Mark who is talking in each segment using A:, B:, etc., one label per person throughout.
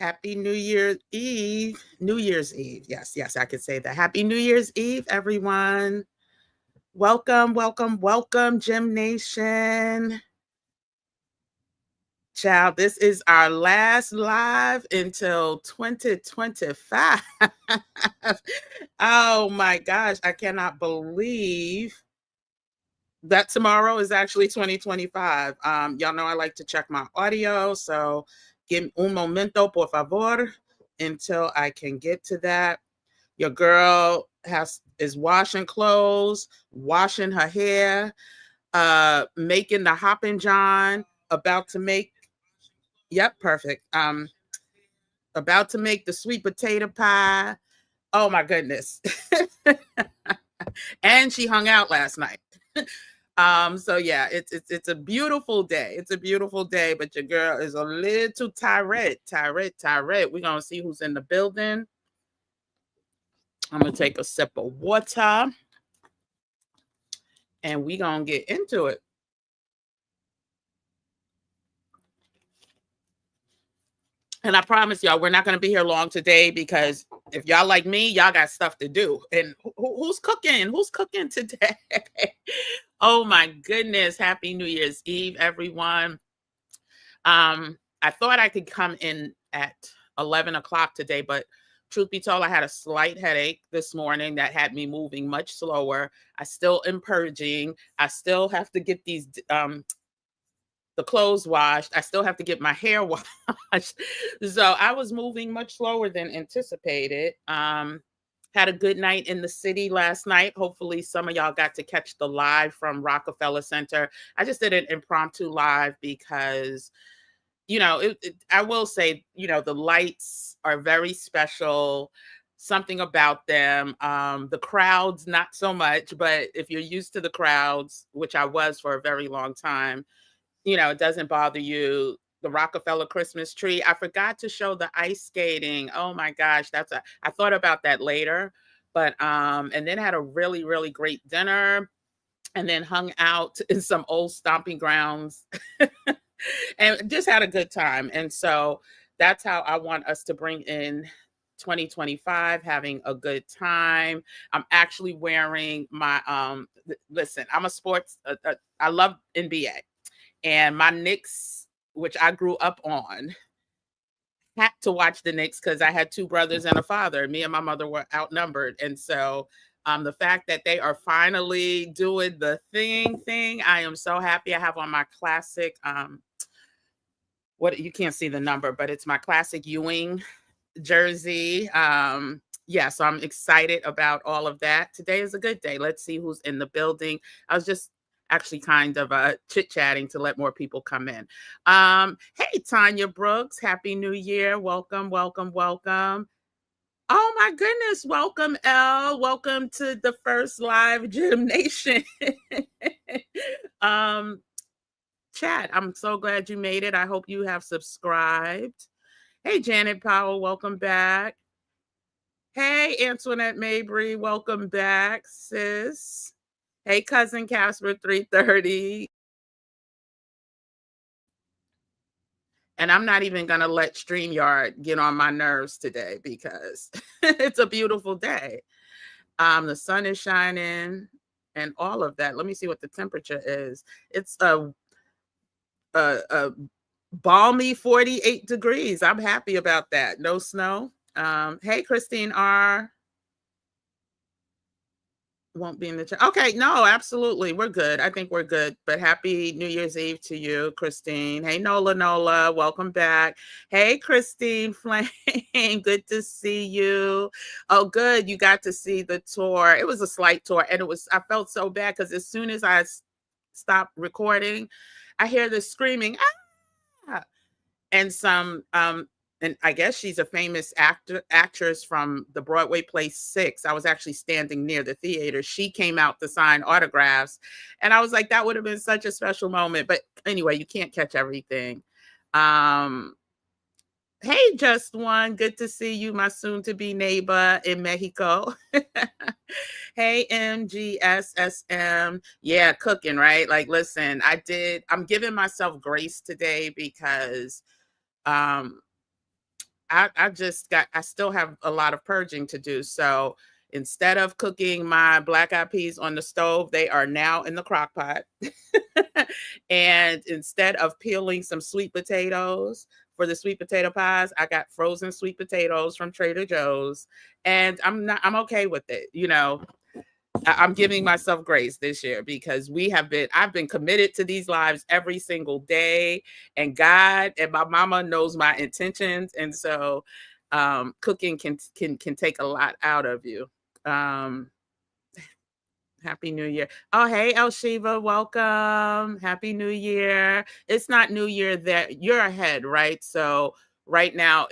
A: Happy New Year's Eve. New Year's Eve. Yes, I could say that. Happy New Year's Eve, everyone. Welcome, Gym Nation. Child, this is our last live until 2025. Oh my gosh, I cannot believe that tomorrow is actually 2025. Y'all know I like to check my audio, so give un momento, por favor, until I can get to that. Your girl is washing clothes, washing her hair, making the hoppin' john, about to make, yep, perfect. About to make the sweet potato pie. Oh my goodness. And she hung out last night. So yeah, it's a beautiful day. It's a beautiful day, but your girl is a little tired. We're gonna see who's in the building. I'm gonna take a sip of water and we're gonna get into it. And I promise y'all, we're not going to be here long today because if y'all like me, y'all got stuff to do. And who's cooking? Who's cooking today? Oh my goodness. Happy New Year's Eve, everyone. I thought I could come in at 11 o'clock today, but truth be told, I had a slight headache this morning that had me moving much slower. I still am purging. I still have to get these the clothes washed. I still have to get my hair washed. So I was moving much slower than anticipated. Had a good night in the city last night. Hopefully some of y'all got to catch the live from Rockefeller Center. I just did an impromptu live because, I will say, the lights are very special. Something about them. The crowds, not so much, but if you're used to the crowds, which I was for a very long time, it doesn't bother you. The Rockefeller Christmas tree. I forgot to show the ice skating. Oh my gosh, I thought about that later, but and then had a really, really great dinner and then hung out in some old stomping grounds and just had a good time. And so that's how I want us to bring in 2025, having a good time. I'm actually wearing my listen, I'm a sports I love NBA. And my Knicks, which I grew up on, had to watch the Knicks because I had two brothers and a father. Me and my mother were outnumbered. And so the fact that they are finally doing the thing, I am so happy. I have on my classic, you can't see the number, but it's my classic Ewing jersey. So I'm excited about all of that. Today is a good day. Let's see who's in the building. I was just actually kind of chit-chatting to let more people come in. Hey, Tanya Brooks, Happy New Year. Welcome. Oh my goodness. Welcome, Elle. Welcome to the first live Gym Nation. Chat, I'm so glad you made it. I hope you have subscribed. Hey, Janet Powell, welcome back. Hey, Antoinette Mabry, welcome back, sis. Hey, cousin Casper 330. And I'm not even going to let StreamYard get on my nerves today because it's a beautiful day. The sun is shining and all of that. Let me see what the temperature is. It's a balmy 48 degrees. I'm happy about that. No snow. Hey, Christine R. Won't be in the chat. Okay, no, absolutely. We're good. I think we're good. But happy New Year's Eve to you, Christine. Hey, Nola, welcome back. Hey, Christine Flame, good to see you. Oh, good. You got to see the tour. It was a slight tour, and I felt so bad because as soon as I stopped recording, I hear this screaming, ah! And some and I guess she's a famous actress from the Broadway play 6. I was actually standing near the theater. She came out to sign autographs. And I was like, that would have been such a special moment. But anyway, you can't catch everything. Hey, Just One. Good to see you, my soon-to-be neighbor in Mexico. Hey, MGSSM. Yeah, cooking, right? Like, listen, I'm giving myself grace today because I still have a lot of purging to do. So instead of cooking my black eyed peas on the stove, they are now in the crock pot. And instead of peeling some sweet potatoes for the sweet potato pies, I got frozen sweet potatoes from Trader Joe's. And I'm okay with it. You know, I'm giving myself grace this year because I've been committed to these lives every single day, and God and my mama knows my intentions. And so cooking can take a lot out of you. Um, Happy New Year. Oh, hey, El Shiva, welcome. Happy New Year. It's not New Year that you're ahead, right? So right now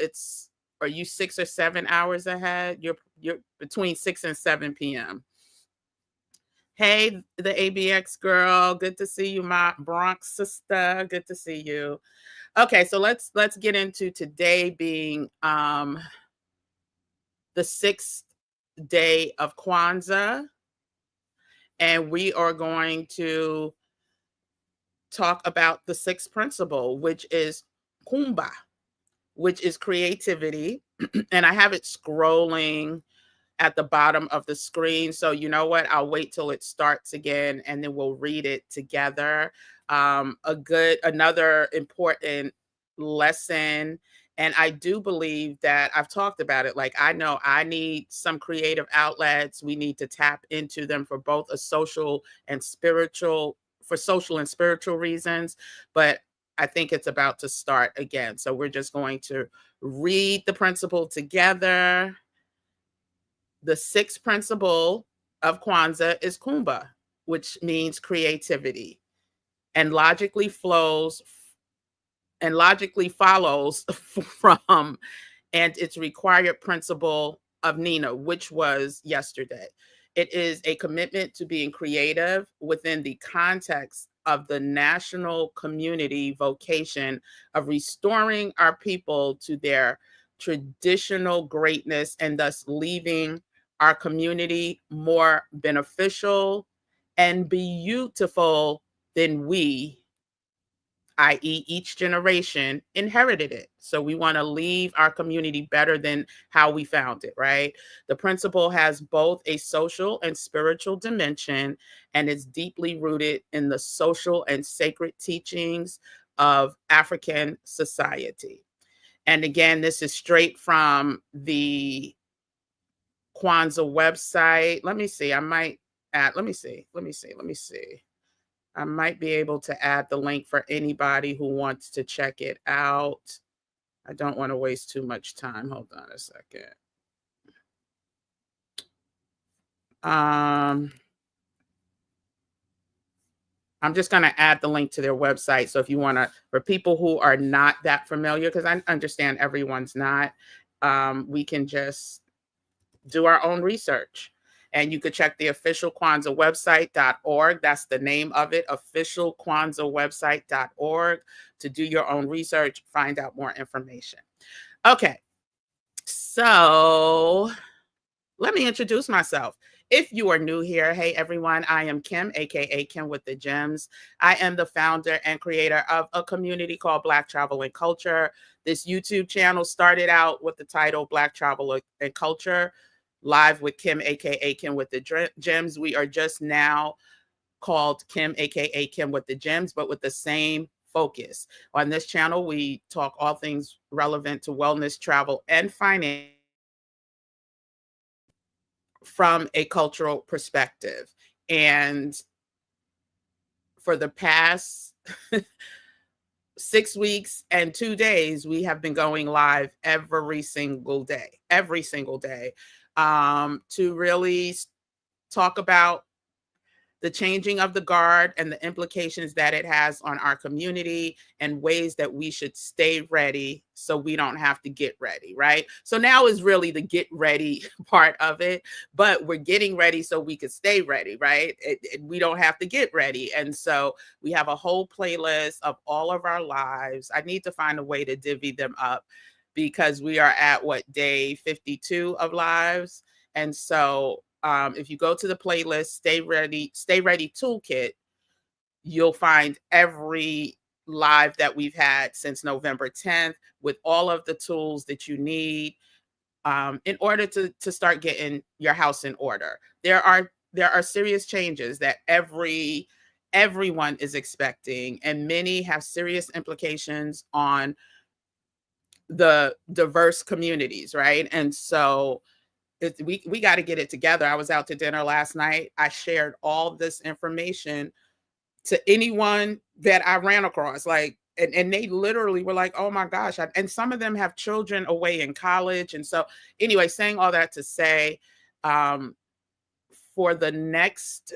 A: are you 6 or 7 hours ahead? You're between 6 and 7 p.m. Hey, the ABX girl. Good to see you, my Bronx sister. Good to see you. Okay, so let's get into today being the 6th day of Kwanzaa. And we are going to talk about the 6th principle, which is Kumba, which is creativity. And I have it scrolling at the bottom of the screen. So you know what? I'll wait till it starts again and then we'll read it together. Another important lesson. And I do believe that I've talked about it. Like, I know I need some creative outlets. We need to tap into them for both social and spiritual reasons. But I think it's about to start again. So we're just going to read the principle together. The 6th principle of Kwanzaa is Kumba, which means creativity, and logically follows from and its required principle of Nina, which was yesterday. It is a commitment to being creative within the context of the national community vocation of restoring our people to their traditional greatness and thus leaving our community more beneficial and beautiful than we, i.e., each generation, inherited it. So we want to leave our community better than how we found it, right? The principle has both a social and spiritual dimension and is deeply rooted in the social and sacred teachings of African society. And again, this is straight from the Kwanzaa website. Let me see. I might add, let me see. I might be able to add the link for anybody who wants to check it out. I don't want to waste too much time. Hold on a second. I'm just going to add the link to their website. So if you want to, for people who are not that familiar, because I understand everyone's not, we can just do our own research. And you could check the official Kwanzaa website.org. That's the name of it, official Kwanzaa website.org, to do your own research, find out more information. Okay, so let me introduce myself. If you are new here, hey everyone, I am Kim, aka Kim with the Gems. I am the founder and creator of a community called Black Travel and Culture. This YouTube channel started out with the title Black Travel and Culture, live with Kim, aka Kim with the Gems. We are just now called Kim, aka Kim with the Gems, but with the same focus. On this channel, we talk all things relevant to wellness, travel, and finance from a cultural perspective. And for the past 6 weeks and 2 days, we have been going live every single day, to really talk about the changing of the guard and the implications that it has on our community and ways that we should stay ready so we don't have to get ready, right? So now is really the get ready part of it, but we're getting ready so we could stay ready, right? We don't have to get ready. And so we have a whole playlist of all of our lives. I need to find a way to divvy them up because we are at day 52 of lives. And so if you go to the playlist, Stay Ready Toolkit, you'll find every live that we've had since November 10th with all of the tools that you need in order to start getting your house in order. There are serious changes that everyone is expecting, and many have serious implications on the diverse communities, right? And so we got to get it together. I was out to dinner last night. I shared all this information to anyone that I ran across, like, and they literally were like, oh my gosh. And some of them have children away in college. And so anyway, saying all that to say, um, for the next,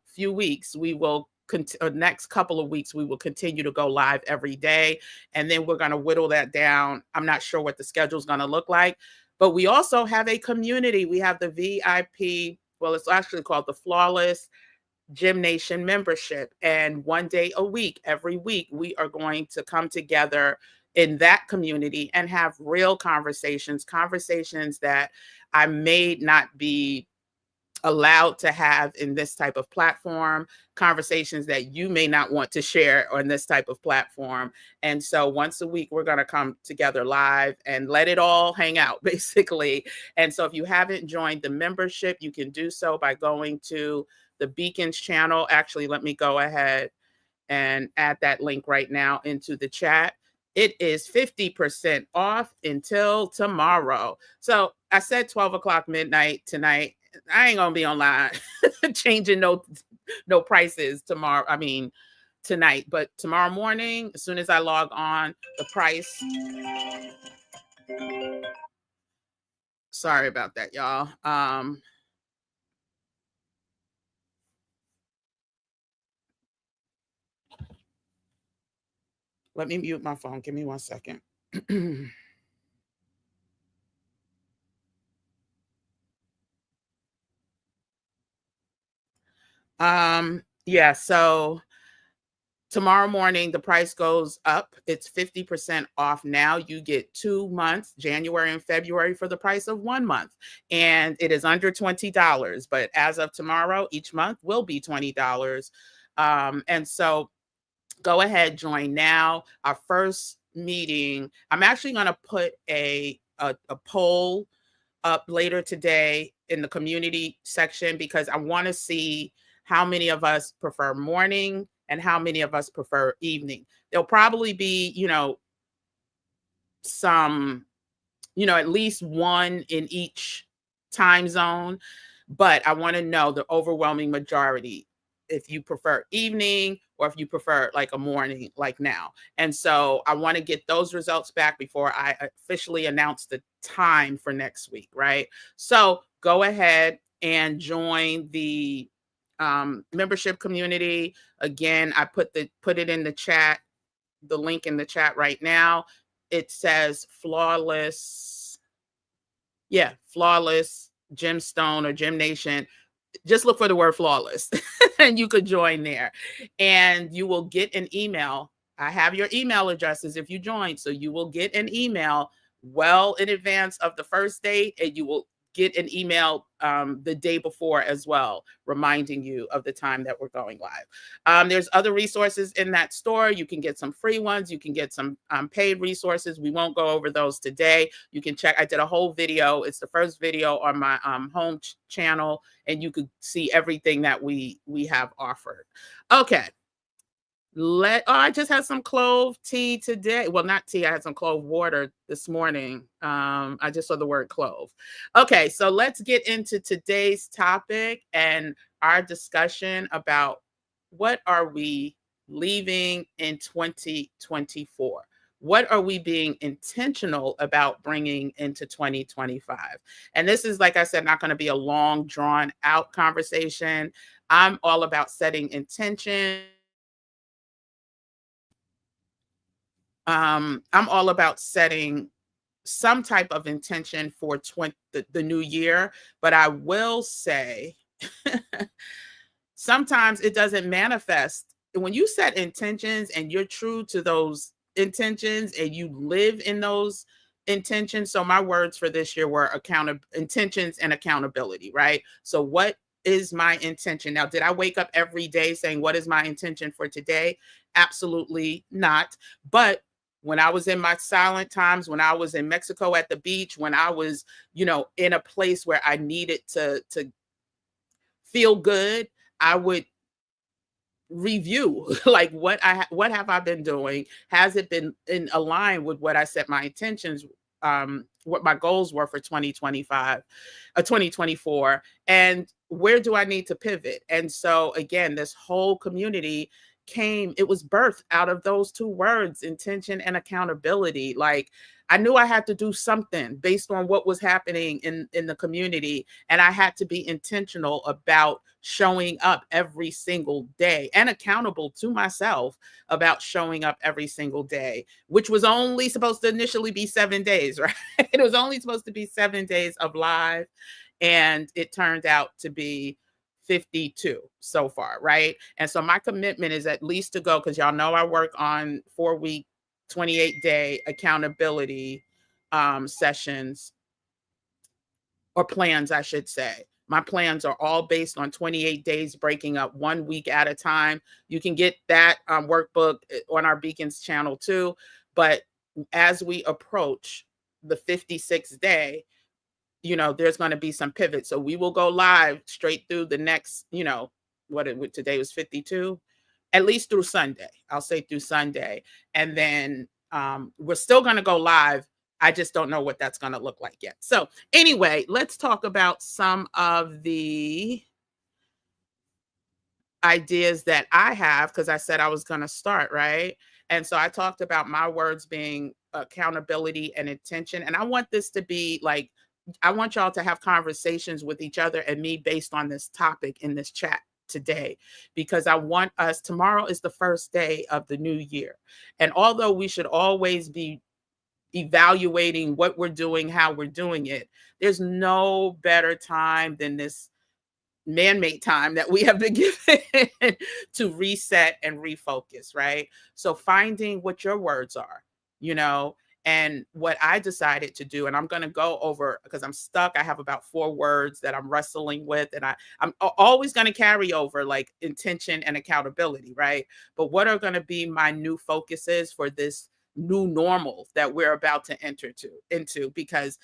A: few weeks, we will next couple of weeks, we will continue to go live every day. And then we're going to whittle that down. I'm not sure what the schedule is going to look like, but we also have a community. We have the VIP, well, it's actually called the Flawless Gym Nation membership. And one day a week, every week, we are going to come together in that community and have real conversations that I may not be allowed to have in this type of platform, conversations that you may not want to share on this type of platform. And so once a week, we're going to come together live and let it all hang out, basically. And so if you haven't joined the membership, you can do so by going to the Beacons channel. Actually, let me go ahead and add that link right now into the chat. It is 50% off until tomorrow. So I said 12 o'clock midnight tonight. I ain't gonna be online changing no prices tomorrow. I mean tonight, but tomorrow morning, as soon as I log on, the price. Sorry about that, y'all. Let me mute my phone. Give me 1 second. Yeah, so tomorrow morning, the price goes up. It's 50% off now. You get 2 months, January and February, for the price of 1 month. And it is under $20. But as of tomorrow, each month will be $20. And so go ahead, join now. Our first meeting, I'm actually going to put a poll up later today in the community section, because I want to see how many of us prefer morning and how many of us prefer evening. There'll probably be, some, at least one in each time zone, but I want to know the overwhelming majority if you prefer evening or if you prefer like a morning like now. And so I want to get those results back before I officially announce the time for next week, right? So go ahead and join the membership community. Again, I put it in the chat, the link in the chat right now. It says Flawless Gemstone or Gym Nation. Just look for the word flawless and you could join there, and you will get an email. I have your email addresses if you join. So you will get an email well in advance of the first date, and you will get an email the day before as well, reminding you of the time that we're going live. There's other resources in that store. You can get some free ones. You can get some paid resources. We won't go over those today. You can check. I did a whole video. It's the first video on my home channel, and you could see everything that we have offered. Okay. I just had some clove tea today. Well, not tea. I had some clove water this morning. I just saw the word clove. Okay, so let's get into today's topic and our discussion about what are we leaving in 2024? What are we being intentional about bringing into 2025? And this is, like I said, not going to be a long, drawn out conversation. I'm all about setting intention. I'm all about setting some type of intention for the new year, but I will say sometimes it doesn't manifest. When you set intentions and you're true to those intentions and you live in those intentions. So my words for this year were intentions and accountability, right? So what is my intention? Now, did I wake up every day saying, what is my intention for today? Absolutely not. But when I was in my silent times, when I was in Mexico at the beach, when I was, in a place where I needed to feel good, I would review like what have I been doing? Has it been in align with what I set my intentions, what my goals were for 2025, 2024, and where do I need to pivot? And so again, this whole community it was birthed out of those two words, intention and accountability. Like, I knew I had to do something based on what was happening in the community, and I had to be intentional about showing up every single day and accountable to myself about showing up every single day, which was only supposed to initially be 7 days, right? It was only supposed to be 7 days of live, and it turned out to be 52 so far, right? And so my commitment is at least to go, because y'all know I work on 4-week, 28-day accountability sessions, or plans, I should say. My plans are all based on 28 days, breaking up 1 week at a time. You can get that workbook on our Beacons channel too. But as we approach the 56th day, there's going to be some pivots. So we will go live straight through the next, today was 52, at least through Sunday. I'll say through Sunday. And then we're still going to go live. I just don't know what that's going to look like yet. So anyway, let's talk about some of the ideas that I have, because I said I was going to start, right? And so I talked about my words being accountability and intention. And I want this to be like, I want y'all to have conversations with each other and me based on this topic in this chat today, because I want us, tomorrow is the first day of the new year. And although we should always be evaluating what we're doing, how we're doing it, there's no better time than this man-made time that we have been given to reset and refocus, right? So finding what your words are, and what I decided to do, and I'm going to go over, because I'm stuck. I have about 4 words that I'm wrestling with, and I'm always going to carry over like intention and accountability, right? But what are going to be my new focuses for this new normal that we're about to enter into, because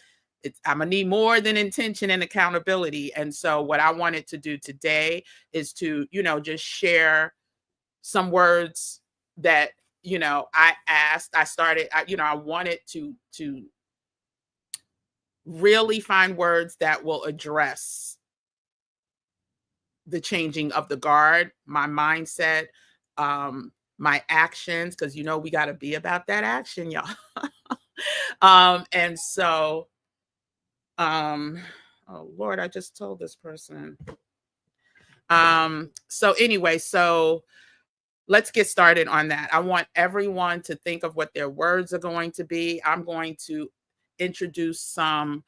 A: I'm gonna need more than intention and accountability. And so what I wanted to do today is to, just share some words that, I wanted to really find words that will address the changing of the guard, my mindset, my actions, because we got to be about that action, y'all. And so oh Lord, I just told this person. So anyway, so let's get started on that. I want everyone to think of what their words are going to be. I'm going to introduce some,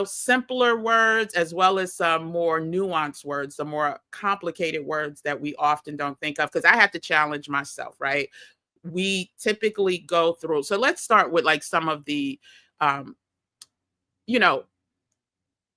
A: simpler words, as well as some more nuanced words, some more complicated words that we often don't think of, because I had to challenge myself, right? We typically go through. So let's start with like some of the,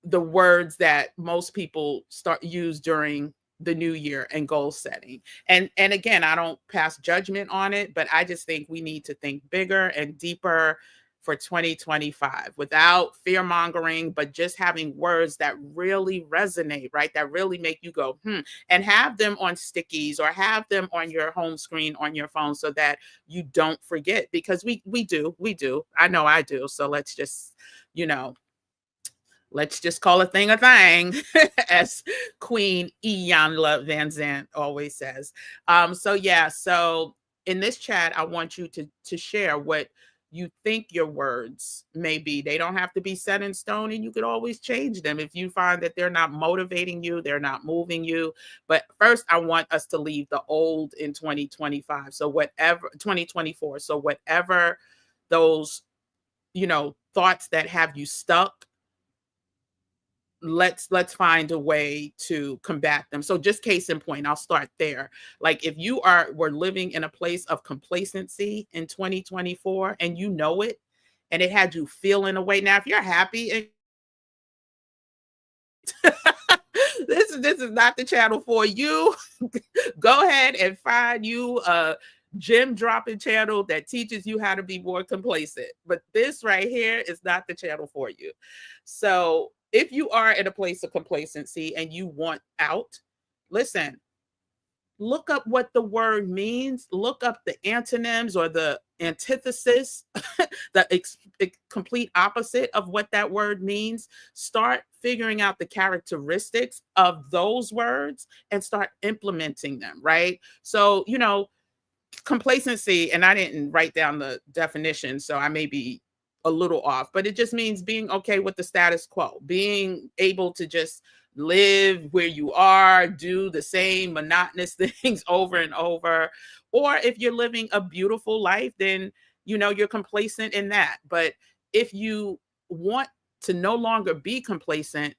A: the words that most people use during the new year and goal setting. And again, I don't pass judgment on it, but I just think we need to think bigger and deeper for 2025 without fear mongering, but just having words that really resonate, right? That really make you go, and have them on stickies or have them on your home screen on your phone so that you don't forget, because we do. I know I do. So let's just, let's just call a thing, as Queen Iyanla Van Zandt always says. So in this chat, I want you to share what you think your words may be. They don't have to be set in stone, and you could always change them if you find that they're not motivating you, they're not moving you. But first, I want us to leave the old in 2025. So whatever, 2024. So whatever those, thoughts that have you stuck, let's find a way to combat them. So just case in point, I'll start there. Like if you were living in a place of complacency in 2024 and you know it, and it had you feeling a way. Now, if you're happy, this is not the channel for you. Go ahead and find you a gem dropping channel that teaches you how to be more complacent. But this right here is not the channel for you. So if you are in a place of complacency and you want out, listen, look up what the word means, look up the antonyms or the antithesis, the complete opposite of what that word means. Start figuring out the characteristics of those words and start implementing them, right? So, complacency, and I didn't write down the definition, so I may be a little off, but it just means being okay with the status quo, being able to just live where you are, do the same monotonous things over and over. Or if you're living a beautiful life, then you're complacent in that. But if you want to no longer be complacent,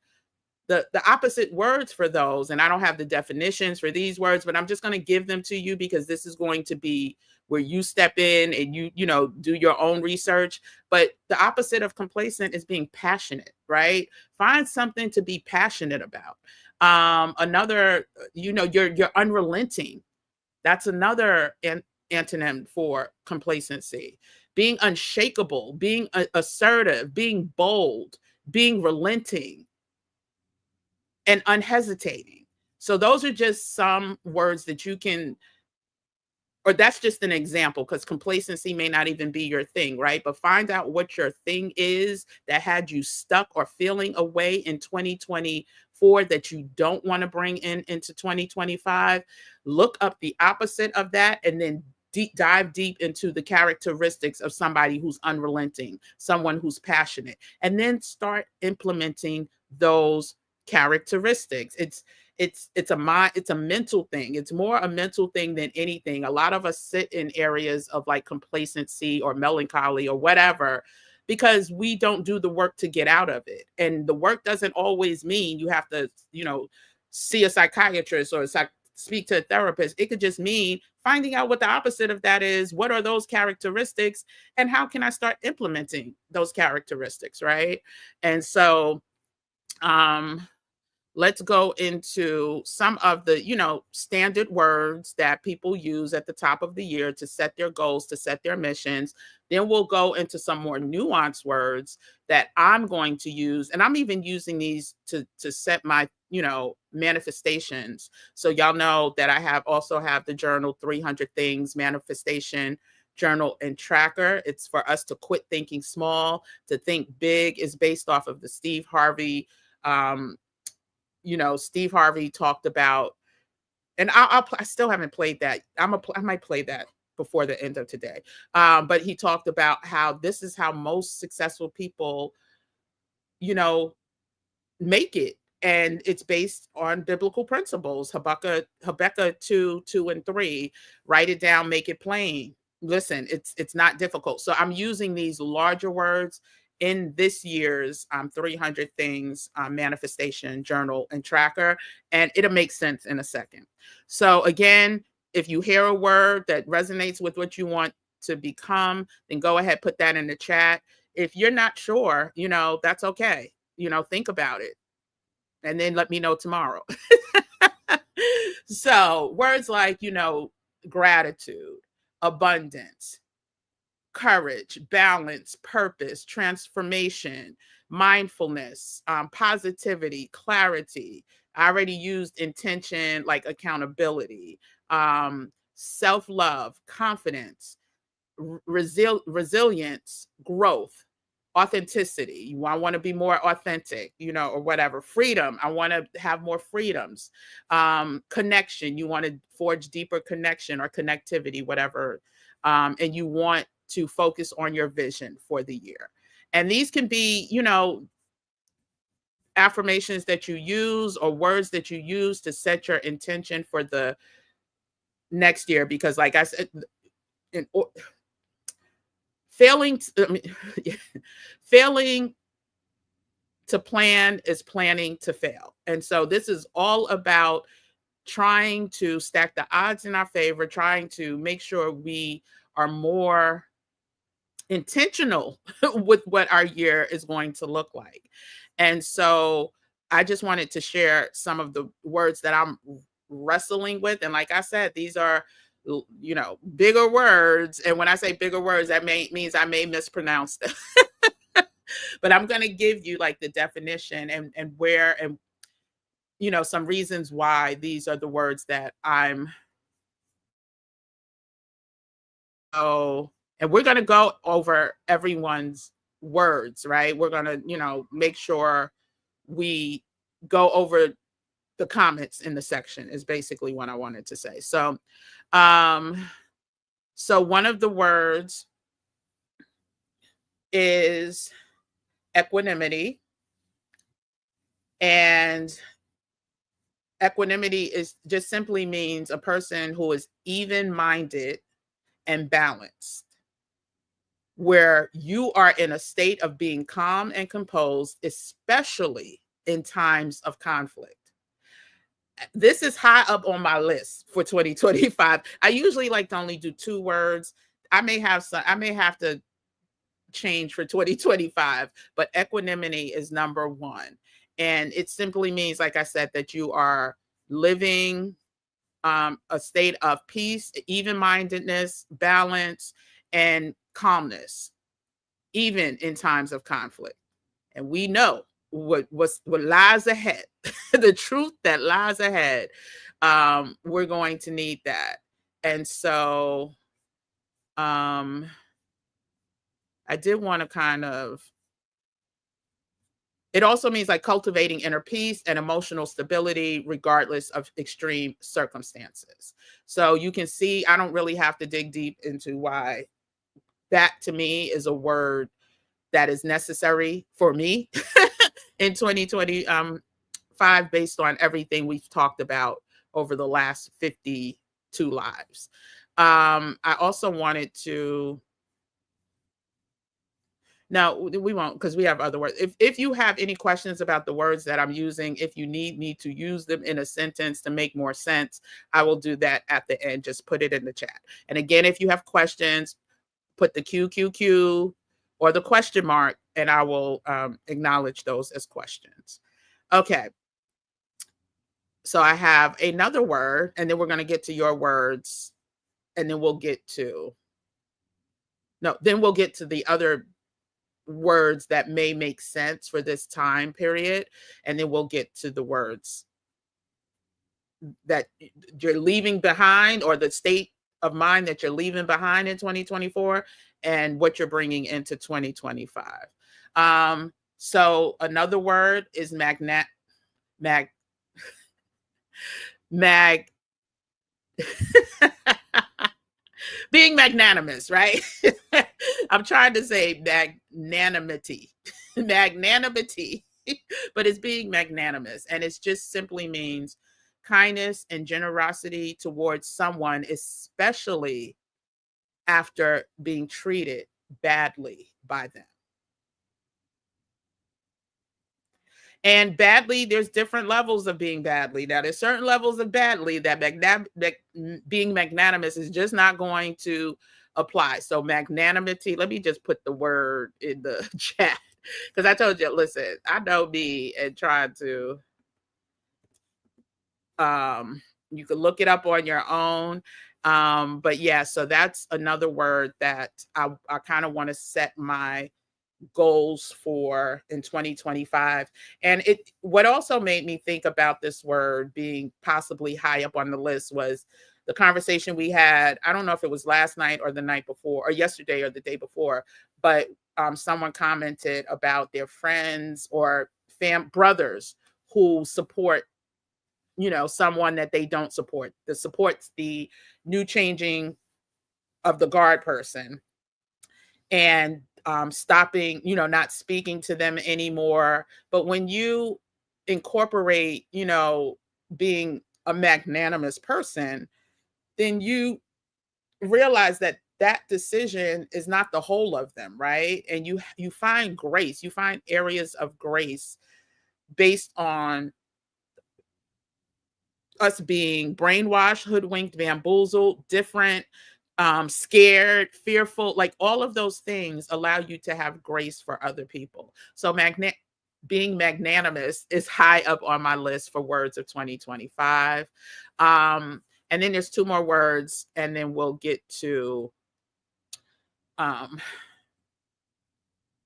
A: the opposite words for those, and I don't have the definitions for these words, but I'm just going to give them to you because this is going to be where you step in and you do your own research. But the opposite of complacent is being passionate, right? Find something to be passionate about. Another, you're unrelenting. That's another antonym for complacency. Being unshakable, being assertive, being bold, being relenting, and unhesitating. So those are just some words that you can, or that's just an example, because complacency may not even be your thing, right? But find out what your thing is that had you stuck or feeling away in 2024 that you don't want to bring into 2025. Look up the opposite of that and then dive deep into the characteristics of somebody who's unrelenting, someone who's passionate, and then start implementing those characteristics. It's a mental thing. It's more a mental thing than anything. A lot of us sit in areas of like complacency or melancholy or whatever because we don't do the work to get out of it. And the work doesn't always mean you have to, see a psychiatrist or speak to a therapist. It could just mean finding out what the opposite of that is. What are those characteristics and how can I start implementing those characteristics, right? And so let's go into some of the, standard words that people use at the top of the year to set their goals, to set their missions. Then we'll go into some more nuanced words that I'm going to use. And I'm even using these to set my, manifestations. So y'all know that I also have the journal 300 Things Manifestation Journal and Tracker. It's for us to quit thinking small, to think big. Is based off of the Steve Harvey. Steve Harvey talked about, and I still haven't played that. I might play that before the end of today. But he talked about how this is how most successful people, make it. And it's based on biblical principles. Habakkuk 2:2-3. Write it down, make it plain. Listen, it's not difficult. So I'm using these larger words in this year's 300 Things Manifestation Journal and Tracker, and it'll make sense in a second. So again, if you hear a word that resonates with what you want to become, then go ahead, put that in the chat. If you're not sure, that's okay. Think about it and then let me know tomorrow. So words like, gratitude, abundance, courage, balance, purpose, transformation, mindfulness, positivity, clarity. I already used intention, like accountability, self-love, confidence, resilience, growth, authenticity. I want to be more authentic, or whatever. Freedom. I want to have more freedoms. Connection. You want to forge deeper connection or connectivity, whatever. And you want to focus on your vision for the year. And these can be, affirmations that you use or words that you use to set your intention for the next year. Because like I said, failing to plan is planning to fail. And so this is all about trying to stack the odds in our favor, trying to make sure we are more intentional with what our year is going to look like. And so I just wanted to share some of the words that I'm wrestling with. And like I said, these are, bigger words. And when I say bigger words, that means I may mispronounce them. But I'm going to give you like the definition and where, and, some reasons why these are the words that I'm. Oh, and we're going to go over everyone's words, right? We're going to, make sure we go over the comments in the section is basically what I wanted to say. Um, so one of the words is equanimity, and equanimity is just simply means a person who is even-minded and balanced, where you are in a state of being calm and composed, especially in times of conflict. This is high up on my list for 2025. I usually like to only do 2 words. I may have to change for 2025, but equanimity is number 1. And it simply means, like I said, that you are living a state of peace, even-mindedness, balance, and calmness, even in times of conflict. And we know what lies ahead, the truth that lies ahead. We're going to need that. And so I did want to kind of, it also means like cultivating inner peace and emotional stability regardless of extreme circumstances. So you can see, I don't really have to dig deep into why that to me is a word that is necessary for me in 2025 based on everything we've talked about over the last 52 lives. I also wanted to, no, we won't, because we have other words. If you have any questions about the words that I'm using, if you need me to use them in a sentence to make more sense, I will do that at the end. Just put it in the chat. And again, if you have questions, put the QQQ or the question mark, and I will acknowledge those as questions. Okay. So I have another word, and then we're going to get to your words, and then we'll get to the other words that may make sense for this time period, and then we'll get to the words that you're leaving behind, or the state of mind that you're leaving behind in 2024, and what you're bringing into 2025. So another word is being magnanimous, right? I'm trying to say magnanimity, magnanimity, but it's being magnanimous. And it just simply means kindness and generosity towards someone, especially after being treated badly by them. And badly, there's different levels of being badly. Now, there's certain levels of badly that being magnanimous is just not going to apply. So magnanimity, let me just put the word in the chat, because I told you, listen, I know me and trying to, you can look it up on your own. But yeah, so that's another word that I kind of want to set my goals for in 2025. And what also made me think about this word being possibly high up on the list was the conversation we had. I don't know if it was last night or the night before, or yesterday or the day before, but someone commented about their friends or brothers who support someone that they don't support, that supports the new changing of the guard person, and stopping, not speaking to them anymore. But when you incorporate, being a magnanimous person, then you realize that that decision is not the whole of them, right? And you find grace, you find areas of grace based on us being brainwashed, hoodwinked, bamboozled, different, scared, fearful, like all of those things allow you to have grace for other people. So being magnanimous is high up on my list for words of 2025. And then there's two more words, and then we'll get to the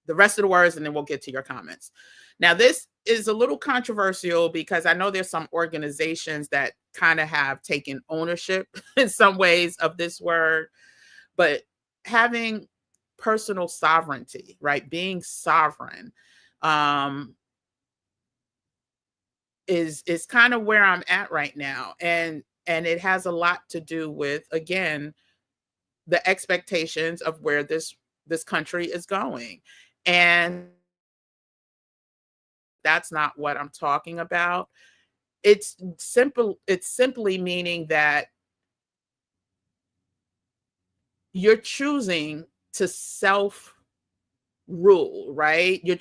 A: rest of the words, and then we'll get to your comments. Now, this is a little controversial because I know there's some organizations that kind of have taken ownership in some ways of this word, but having personal sovereignty, right? Being sovereign, is kind of where I'm at right now. And it has a lot to do with, again, the expectations of where this country is going. And that's not what I'm talking about. It's simply meaning that you're choosing to self rule, right? You're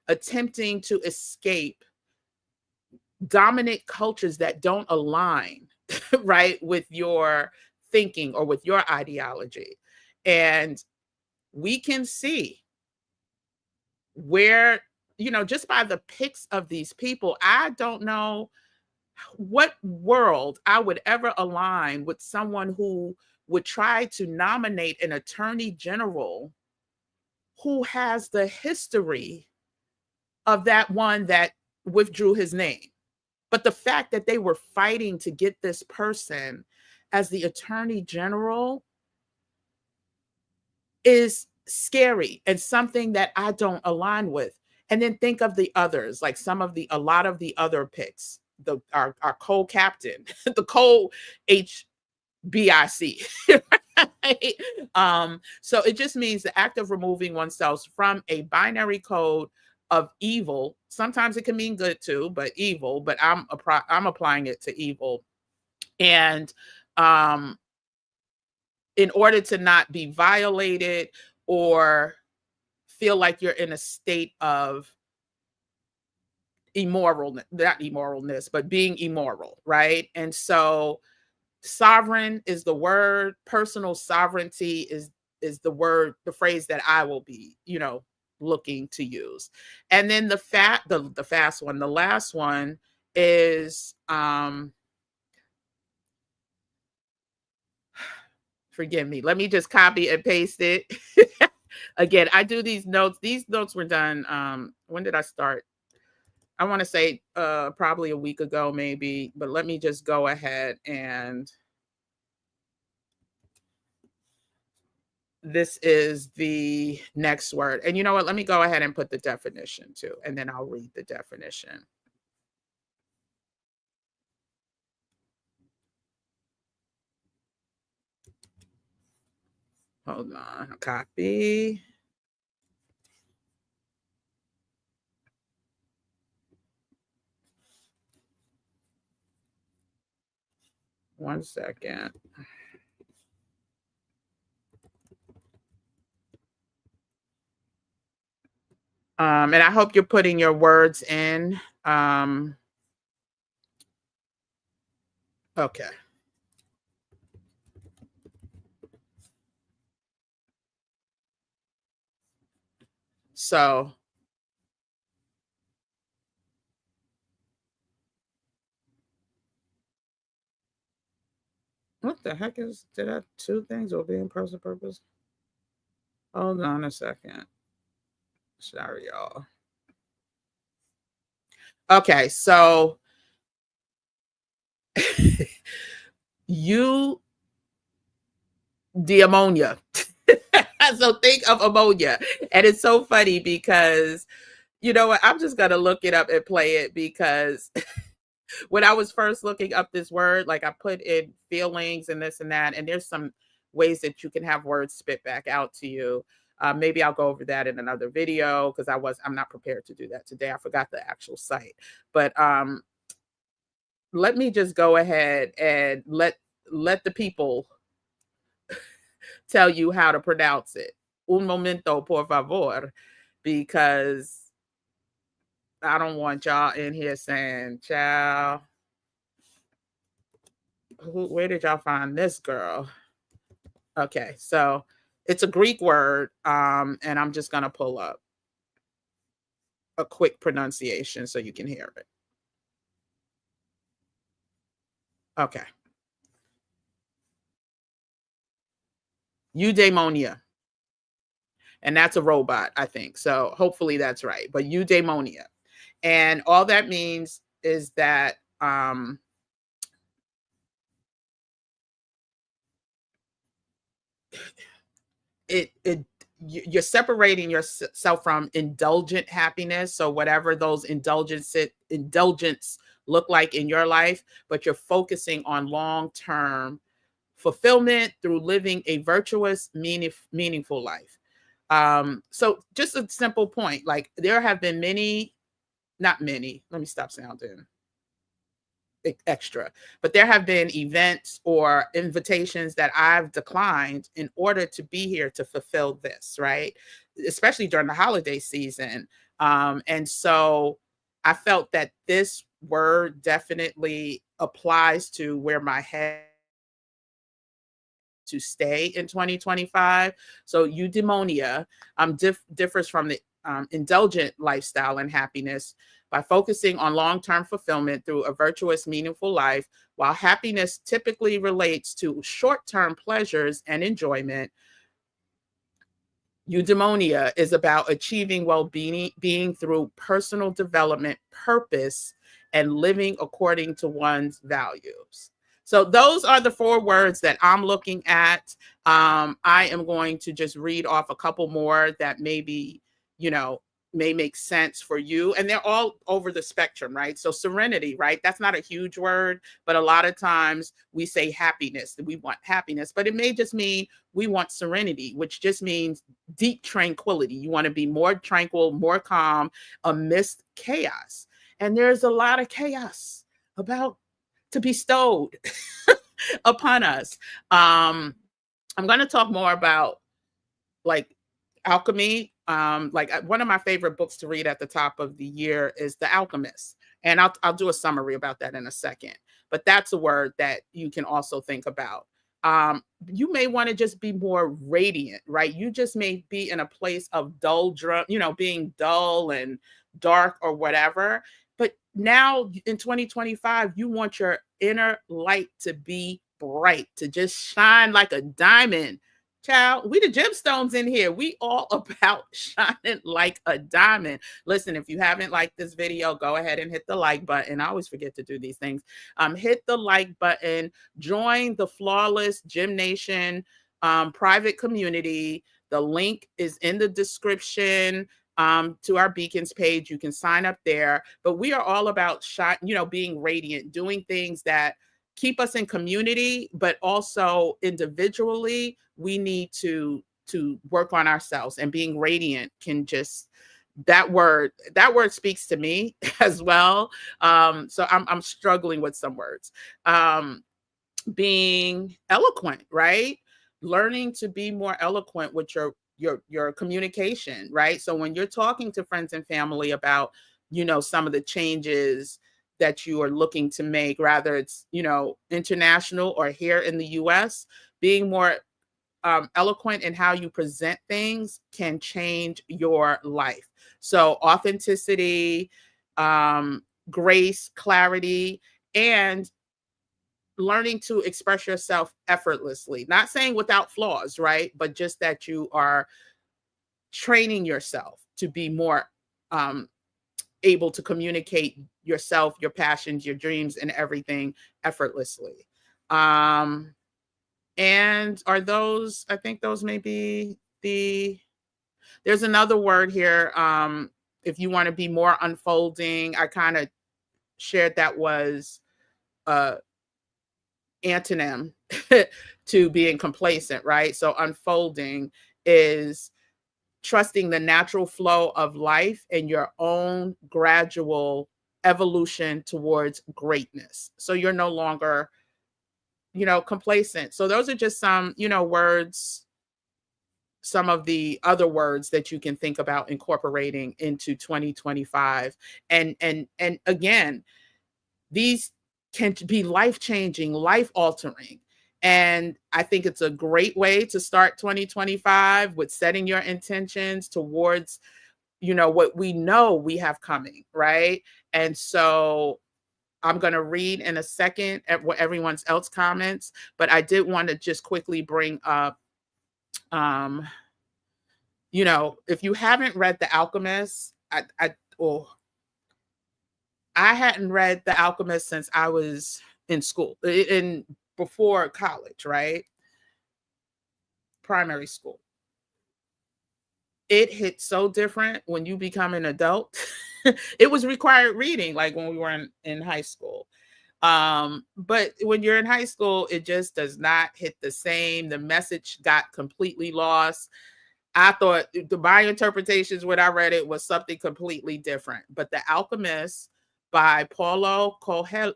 A: attempting to escape dominant cultures that don't align, right, with your thinking or with your ideology. And we can see where, just by the pics of these people, I don't know what world I would ever align with someone who would try to nominate an attorney general who has the history of that one that withdrew his name. But the fact that they were fighting to get this person as the attorney general is scary and something that I don't align with. And then think of the others, like a lot of the other picks, our co-captain, the co-HBIC. Right? So it just means the act of removing oneself from a binary code of evil. Sometimes it can mean good too, but evil. But I'm applying it to evil, and in order to not be violated or feel like you're in a state of not immoralness, but being immoral, right? And so sovereign is the word, personal sovereignty is the phrase that I will be, looking to use. And then the fast one, the last one is forgive me. Let me just copy and paste it. Again, I do these notes. These notes were done. When did I start? I want to say probably a week ago, maybe, but let me just go ahead and this is the next word. And you know what? Let me go ahead and put the definition too, and then I'll read the definition. Hold on. Copy. One second. And I hope you're putting your words in. Okay. So what the heck did I two things obeying person purpose? Hold on a second. Sorry, y'all. Okay, so the ammonia. So think of ammonia. And it's so funny because, you know what, I'm just going to look it up and play it because when I was first looking up this word, like I put in feelings and this and that, and there's some ways that you can have words spit back out to you. Maybe I'll go over that in another video because I'm not prepared to do that today. I forgot the actual site, but let me just go ahead and let the people tell you how to pronounce it. Un momento, por favor, because I don't want y'all in here saying, child, where did y'all find this girl? Okay, so it's a Greek word, and I'm just going to pull up. a quick pronunciation so you can hear it. Okay. Eudaimonia. And that's a robot, I think. So hopefully that's right. But eudaimonia. And all that means is that you're separating yourself from indulgent happiness. So whatever those indulgence look like in your life, but you're focusing on long-term fulfillment through living a virtuous, meaningful life. So just a simple point, like there have been many, not many, let me stop sounding extra, but there have been events or invitations that I've declined in order to be here to fulfill this, right? Especially during the holiday season. And so I felt that this word definitely applies to where my head to stay in 2025. So eudaimonia differs from the indulgent lifestyle and happiness by focusing on long-term fulfillment through a virtuous, meaningful life, while happiness typically relates to short-term pleasures and enjoyment. Eudaimonia is about achieving well-being through personal development, purpose, and living according to one's values. So those are the 4 words that I'm looking at. I am going to just read off a couple more that maybe, may make sense for you. And they're all over the spectrum, right? So serenity, right? That's not a huge word, but a lot of times we say happiness, that we want happiness, but it may just mean we want serenity, which just means deep tranquility. You want to be more tranquil, more calm amidst chaos. And there's a lot of chaos about to be bestowed upon us. I'm going to talk more about like alchemy. One of my favorite books to read at the top of the year is The Alchemist. And I'll do a summary about that in a second. But that's a word that you can also think about. You may want to just be more radiant, right? You just may be in a place of being dull and dark or whatever. But now in 2025, you want your inner light to be bright, to just shine like a diamond. Child, we the gemstones in here. We all about shining like a diamond. Listen, if you haven't liked this video, go ahead and hit the like button. I always forget to do these things. Hit the like button. Join the Flawless Gem Nation private community. The link is in the description to our Beacons page. You can sign up there. But we are all about being radiant, doing things that keep us in community, but also individually, we need to work on ourselves, and being radiant can just, that word speaks to me as well. So I'm struggling with some words. Being eloquent, right? Learning to be more eloquent with your communication, right? So when you're talking to friends and family about, some of the changes that you are looking to make, rather it's, international or here in the US, being more eloquent in how you present things can change your life. So authenticity, grace, clarity, and learning to express yourself effortlessly, not saying without flaws, right? But just that you are training yourself to be more able to communicate yourself, your passions, your dreams, and everything effortlessly. And I think those may be there's another word here. If you want to be more unfolding, I kind of shared that was antonym to being complacent, right? So unfolding is trusting the natural flow of life and your own gradual evolution towards greatness. So you're no longer, complacent. So those are just some, words, some of the other words that you can think about incorporating into 2025. And again, these can be life-changing, life-altering. And I think it's a great way to start 2025 with setting your intentions towards what we know we have coming, right? And so I'm going to read in a second at what everyone's else comments, but I did want to just quickly bring up, if you haven't read The Alchemist, I hadn't read The Alchemist since I was in school, before college, right? Primary school. It hit so different when you become an adult. It was required reading, like when we were in high school. But when you're in high school, it just does not hit the same. The message got completely lost. I thought my interpretations when I read it was something completely different. But The Alchemist by Paulo Coelho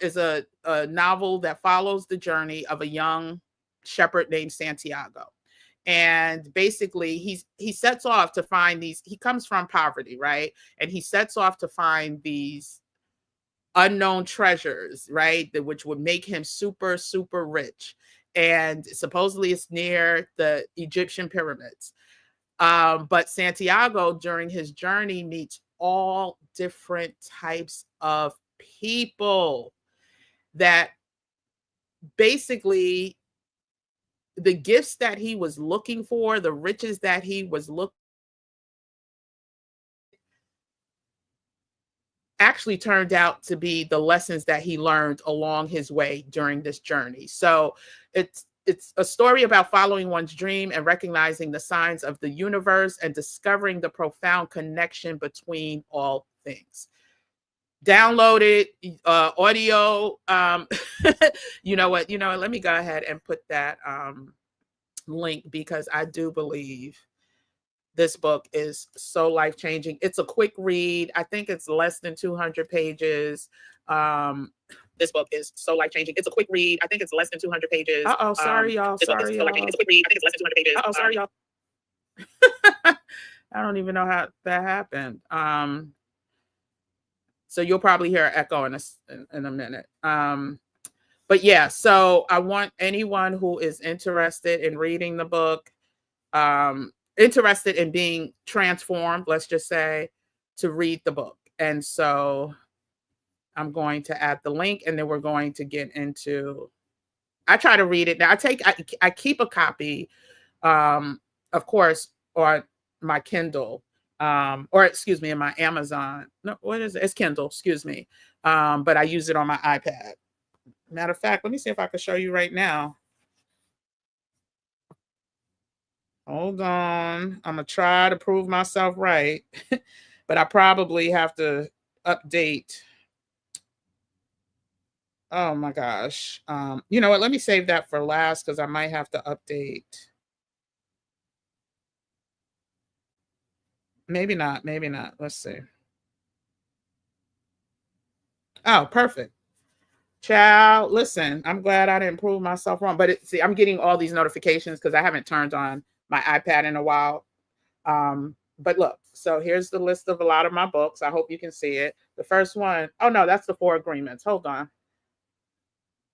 A: is a novel that follows the journey of a young shepherd named Santiago. And basically he sets off to find these, he comes from poverty, right? And he sets off to find these unknown treasures, right? Which would make him super, super rich. And supposedly it's near the Egyptian pyramids. But Santiago, during his journey, meets all different types of people that basically the gifts that he was looking for, the riches that he was looking, actually turned out to be the lessons that he learned along his way during this journey. So it's a story about following one's dream and recognizing the signs of the universe and discovering the profound connection between all things. Download it, audio. You know what? Let me go ahead and put that link, because I do believe this book is so life-changing. It's a quick read. I think it's less than 200 pages. This book is so life-changing. It's a quick read. I think it's less than 200 pages. Sorry, y'all. Sorry, y'all. It's a quick read. I think it's less than 200 pages. Sorry, y'all. I don't even know how that happened. So you'll probably hear an echo in a minute. But yeah, so I want anyone who is interested in reading the book, interested in being transformed, let's just say, to read the book. And so I'm going to add the link, and then we're going to get into, I try to read it. Now I keep a copy, of course, on my Kindle, or excuse me, in my Amazon. No, what is it? It's Kindle, excuse me. But I use it on my iPad. Matter of fact, let me see if I can show you right now. Hold on. I'm going to try to prove myself right, but I probably have to update. Oh my gosh. You know what? Let me save that for last, because I might have to update. Maybe not. Maybe not. Let's see. Oh, perfect. Child, listen, I'm glad I didn't prove myself wrong. But see, I'm getting all these notifications because I haven't turned on my iPad in a while. But look, so here's the list of a lot of my books. I hope you can see it. The first one, oh no, that's the 4 Agreements. Hold on.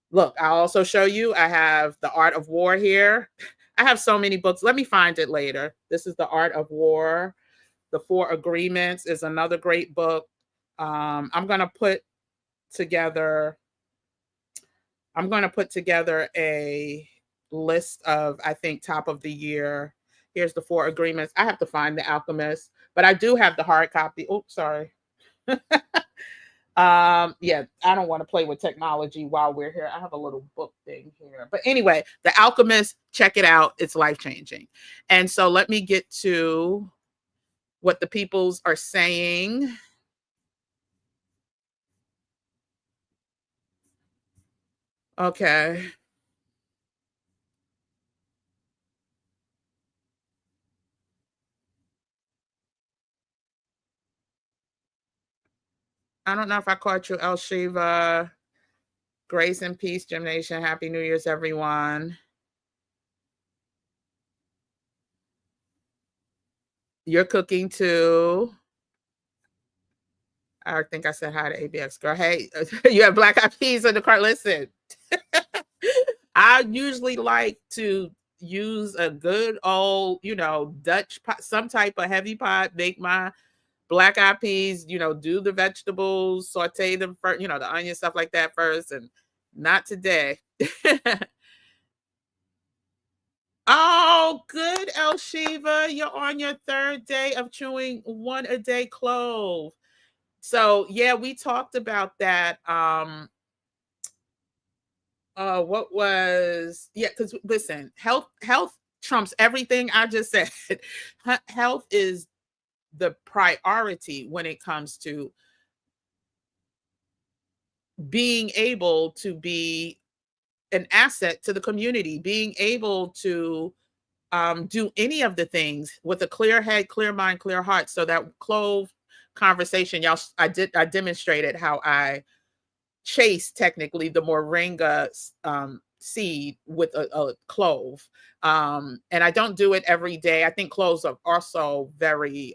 A: Look, I'll also show you, I have The Art of War here. I have so many books. Let me find it later. This is The Art of War. The 4 Agreements is another great book. I'm going to put together a list of, I think, top of the year. Here's the 4 Agreements. I have to find The Alchemist, but I do have the hard copy. Oh, sorry. Yeah, I don't want to play with technology while we're here. I have a little book thing here. But anyway, The Alchemist, check it out. It's life-changing. And so let me get to what the peoples are saying. Okay. I don't know if I caught you, El Shiva. Grace and peace, Gym Nation. Happy New Year's, everyone. You're cooking too. I think I said hi to ABX girl. Hey, you have black eyed peas in the car. Listen, I usually like to use a good old, Dutch pot, some type of heavy pot, make my black eyed peas, do the vegetables, saute them first, the onion, stuff like that first, and not today. Oh, good, El Shiva. You're on your third day of chewing one a day clove. So yeah, we talked about that. What was, yeah, because listen, health trumps everything I just said. Health is the priority when it comes to being able to be an asset to the community, being able to do any of the things with a clear head, clear mind, clear heart. So that clove conversation, I demonstrated how I chase technically the moringa seed with a clove. And I don't do it every day. I think cloves are also very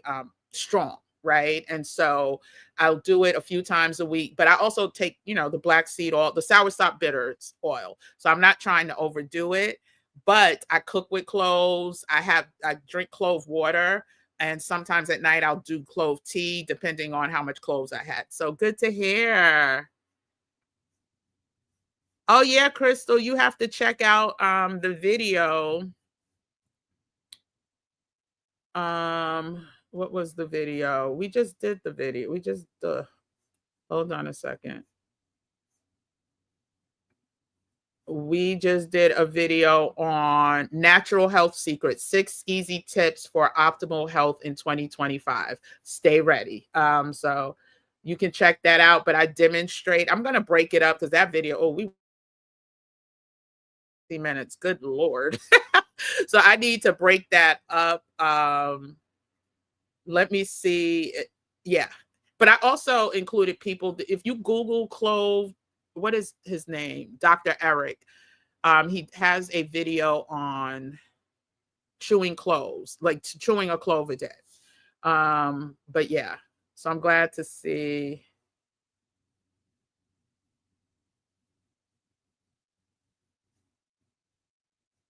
A: strong, right? And so I'll do it a few times a week, but I also take, the black seed oil, the soursop bitters oil. So I'm not trying to overdo it, but I cook with cloves. I drink clove water. And sometimes at night I'll do clove tea, depending on how much cloves I had. So good to hear. Oh yeah, Crystal, you have to check out the video. What was the video? We just did the video. Hold on a second. We just did a video on natural health secrets, 6 easy tips for optimal health in 2025. Stay ready. So you can check that out, but I demonstrate. I'm going to break it up because that video, we minutes, good Lord. So I need to break that up. Let me see. Yeah. But I also included people, if you Google clove, what is his name? Dr. Eric. He has a video on chewing cloves, like chewing a clove a day. But yeah, so I'm glad to see.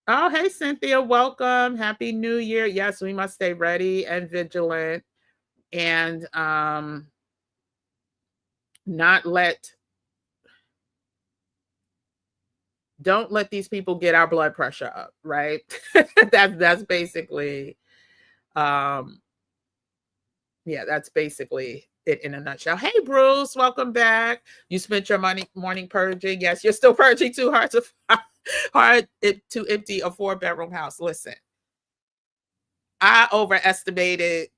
A: Oh, hey, Cynthia, welcome. Happy New Year. Yes, we must stay ready and vigilant and don't let these people get our blood pressure up, right? That's basically, that's basically it in a nutshell. Hey, Bruce, welcome back. You spent your morning purging. Yes, you're still purging too hard to empty a 4-bedroom house. Listen, I overestimated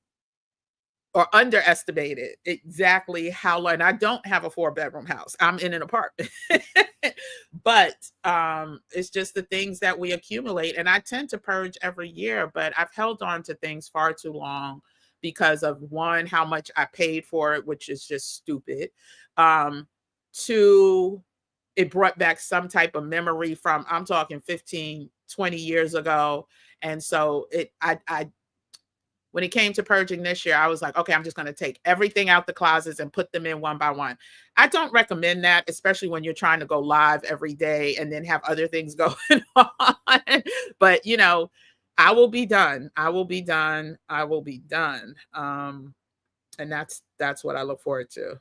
A: or underestimated exactly how long. I don't have a 4-bedroom house. I'm in an apartment. But it's just the things that we accumulate. And I tend to purge every year, but I've held on to things far too long because of, one, how much I paid for it, which is just stupid. Two, it brought back some type of memory from, I'm talking 15, 20 years ago. And so when it came to purging this year, I was like, okay, I'm just going to take everything out the closets and put them in one by one. I don't recommend that, especially when you're trying to go live every day and then have other things going on. But, I will be done. I will be done. I will be done. And that's what I look forward to.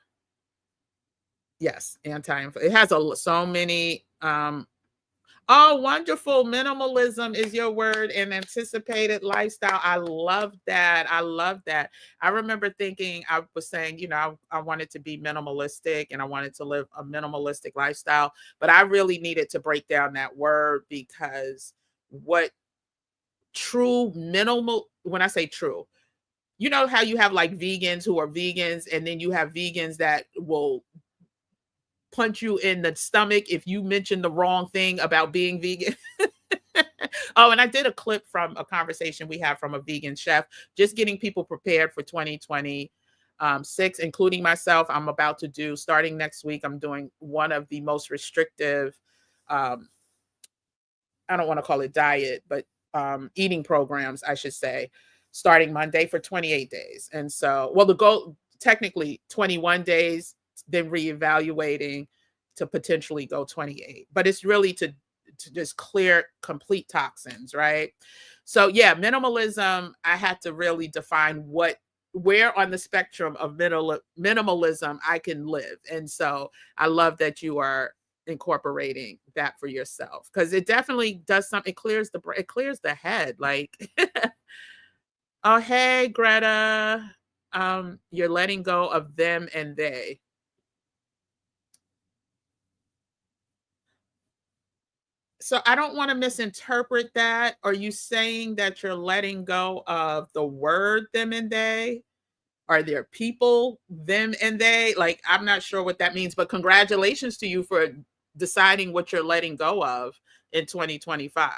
A: Yes, it has so many oh, wonderful. Minimalism is your word, and anticipated lifestyle. I love that. I love that. I remember thinking, I was saying, I wanted to be minimalistic and I wanted to live a minimalistic lifestyle, but I really needed to break down that word, because what true minimal, when I say true, you know how you have like vegans who are vegans, and then you have vegans that will punch you in the stomach if you mention the wrong thing about being vegan. Oh, and I did a clip from a conversation we had from a vegan chef, just getting people prepared for 2026, including myself. I'm about to do, starting next week, I'm doing one of the most restrictive, I don't want to call it diet, but eating programs, I should say, starting Monday for 28 days. And so, well, the goal, technically 21 days, then reevaluating to potentially go 28. But it's really to to just clear complete toxins, right? So yeah, minimalism, I had to really define where on the spectrum of minimalism I can live. And so I love that you are incorporating that for yourself, because it definitely does something. It clears the head. Like, oh hey Greta, you're letting go of them and they. So I don't want to misinterpret that. Are you saying that you're letting go of the word them and they? Are there people them and they? Like, I'm not sure what that means, but congratulations to you for deciding what you're letting go of in 2025.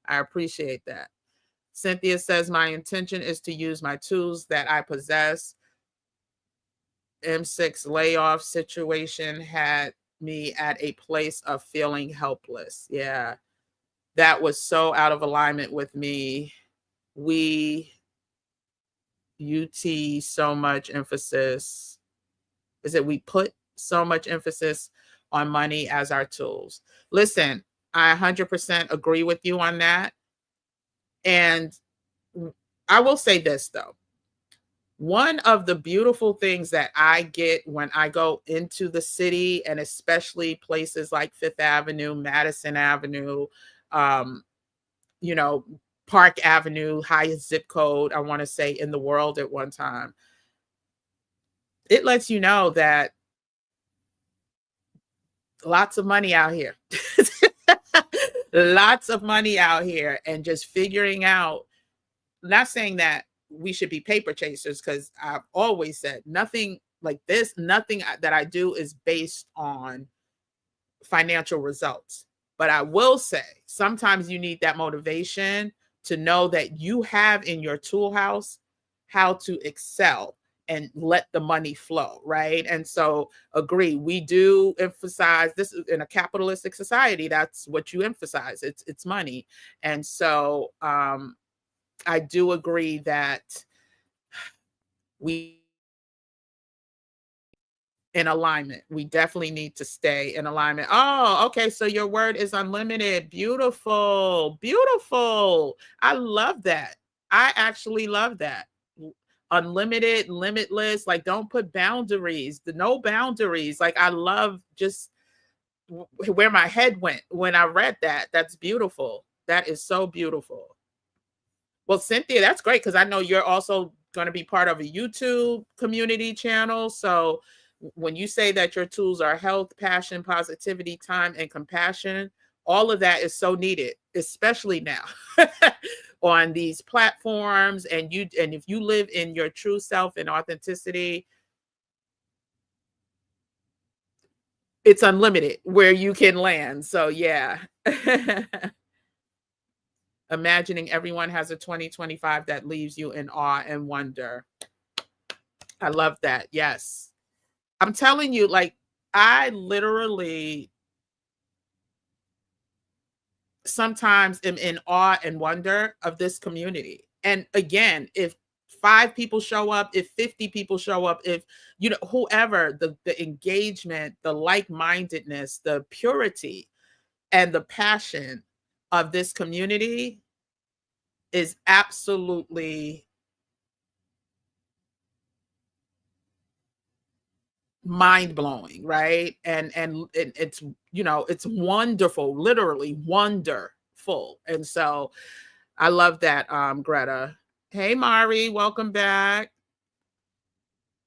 A: I appreciate that. Cynthia says, my intention is to use my tools that I possess. M6 layoff situation had me at a place of feeling helpless. Yeah, that was so out of alignment with me. We so much emphasis is that we put so much emphasis on money as our tools. Listen, I 100% agree with you on that. And I will say this though. One of the beautiful things that I get when I go into the city, and especially places like Fifth Avenue, Madison Avenue, um, you know, Park Avenue, highest zip code, I want to say, in the world at one time. It lets you know that lots of money out here. Lots of money out here, and just figuring out, not saying that we should be paper chasers, because I've always said nothing like this, nothing that I do is based on financial results. But I will say sometimes you need that motivation to know that you have in your tool house how to excel and let the money flow, right? And so agree, we do emphasize this in a capitalistic society. That's what you emphasize. It's money. And so I do agree that we in alignment. We definitely need to stay in alignment. Oh, okay. So your word is unlimited. Beautiful. Beautiful. I love that. I actually love that. Unlimited, limitless. Like, don't put boundaries. No boundaries. Like, I love just where my head went when I read that. That's beautiful. That is so beautiful. Well, Cynthia, that's great, because I know you're also going to be part of a YouTube community channel. So when you say that your tools are health, passion, positivity, time, and compassion, all of that is so needed, especially now on these platforms. And if you live in your true self and authenticity, it's unlimited where you can land. So yeah. Imagining everyone has a 2025 that leaves you in awe and wonder. I love that. Yes. I'm telling you, like, I literally sometimes am in awe and wonder of this community. And again, if 5 people show up, if 50 people show up, if, whoever, the engagement, the like-mindedness, the purity, and the passion of this community is absolutely mind-blowing, right? And it's, it's wonderful, literally wonderful. And so I love that, Greta. Hey Mari, welcome back.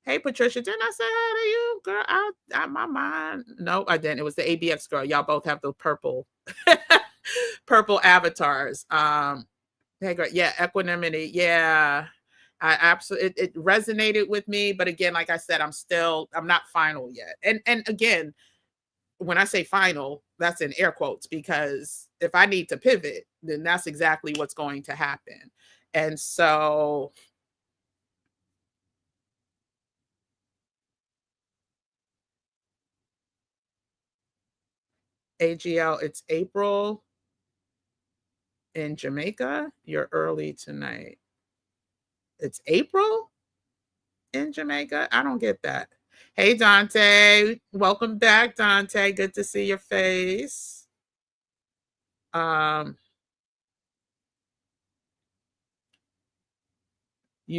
A: Hey Patricia, didn't I say hi to you, girl? My mind, no, I didn't. It was the ABX girl. Y'all both have the purple purple avatars. Hey girl, yeah, equanimity, yeah. I absolutely, it resonated with me, but again, like I said, I'm not final yet. And again, when I say final, that's in air quotes, because if I need to pivot, then that's exactly what's going to happen. And so AGL, it's April in Jamaica. You're early tonight. It's April in Jamaica. I don't get that. Hey, Dante. Welcome back, Dante. Good to see your face. You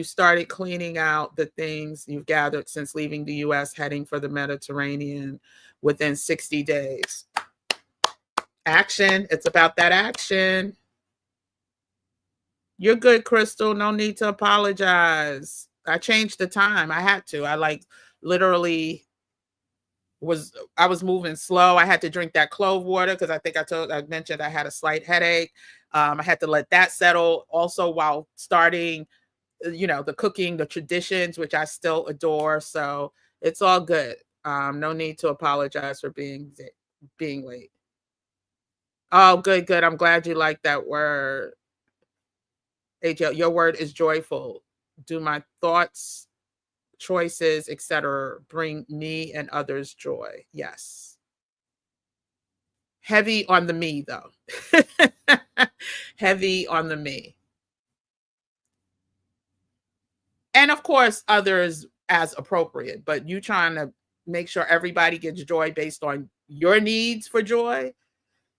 A: started cleaning out the things you've gathered since leaving the US, heading for the Mediterranean within 60 days. Action. It's about that action. You're good, Crystal. No need to apologize. I changed the time. I had to. I literally I was moving slow. I had to drink that clove water because I think I mentioned I had a slight headache. I had to let that settle also while starting, the cooking, the traditions, which I still adore. So it's all good. No need to apologize for being late. Oh, good, good. I'm glad you like that word. AJ, your word is joyful. Do my thoughts, choices, etc. bring me and others joy? Yes. Heavy on the me, though. Heavy on the me. And of course, others as appropriate, but you trying to make sure everybody gets joy based on your needs for joy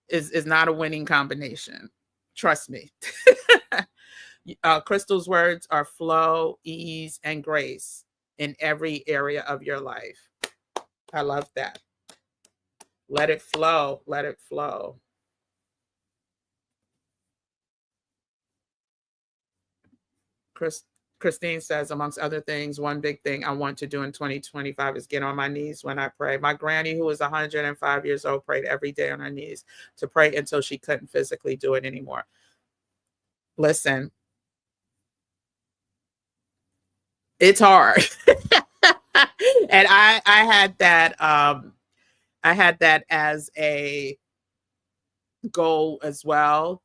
A: is not a winning combination. Trust me. Crystal's words are flow, ease, and grace in every area of your life. I love that. Let it flow. Let it flow. Christine says, amongst other things, one big thing I want to do in 2025 is get on my knees when I pray. My granny, who was 105 years old, prayed every day on her knees to pray until she couldn't physically do it anymore. Listen, it's hard. And I had that as a goal as well.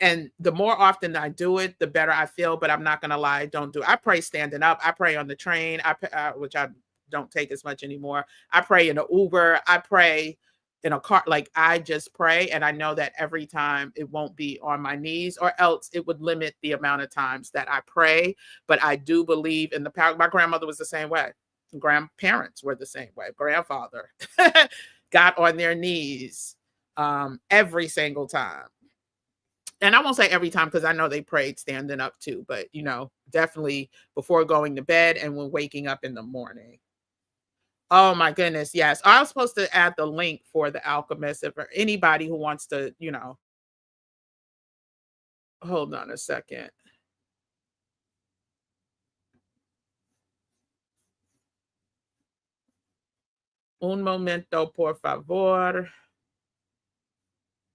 A: And the more often I do it, the better I feel. But I'm not going to lie, I don't do it. I pray standing up. I pray on the train, which I don't take as much anymore. I pray in an Uber. I pray in a car. Like, I just pray. And I know that every time it won't be on my knees, or else it would limit the amount of times that I pray. But I do believe in the power. My grandmother was the same way. Grandparents were the same way. Grandfather got on their knees every single time. And I won't say every time because I know they prayed standing up too, but definitely before going to bed and when waking up in the morning. Oh my goodness, yes. I was supposed to add the link for The Alchemist for anybody who wants to, hold on a second. Un momento, por favor.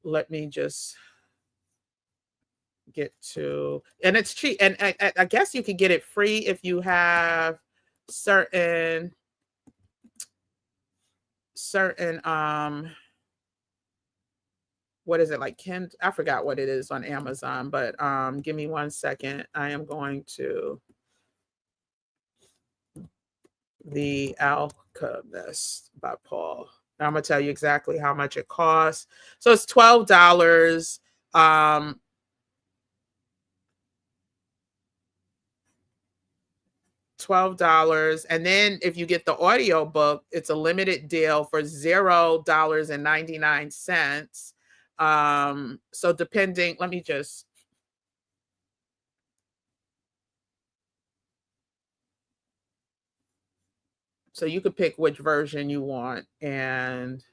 A: Let me just get to, and it's cheap, and I guess you can get it free if you have certain what is it, like I forgot what it is on Amazon, but give me 1 second. I am going to The Alchemist by Paul. I'm gonna tell you exactly how much it costs. So it's $12. $12, and then if you get the audio book, it's a limited deal for $0.99. So depending, let me just, so you could pick which version you want and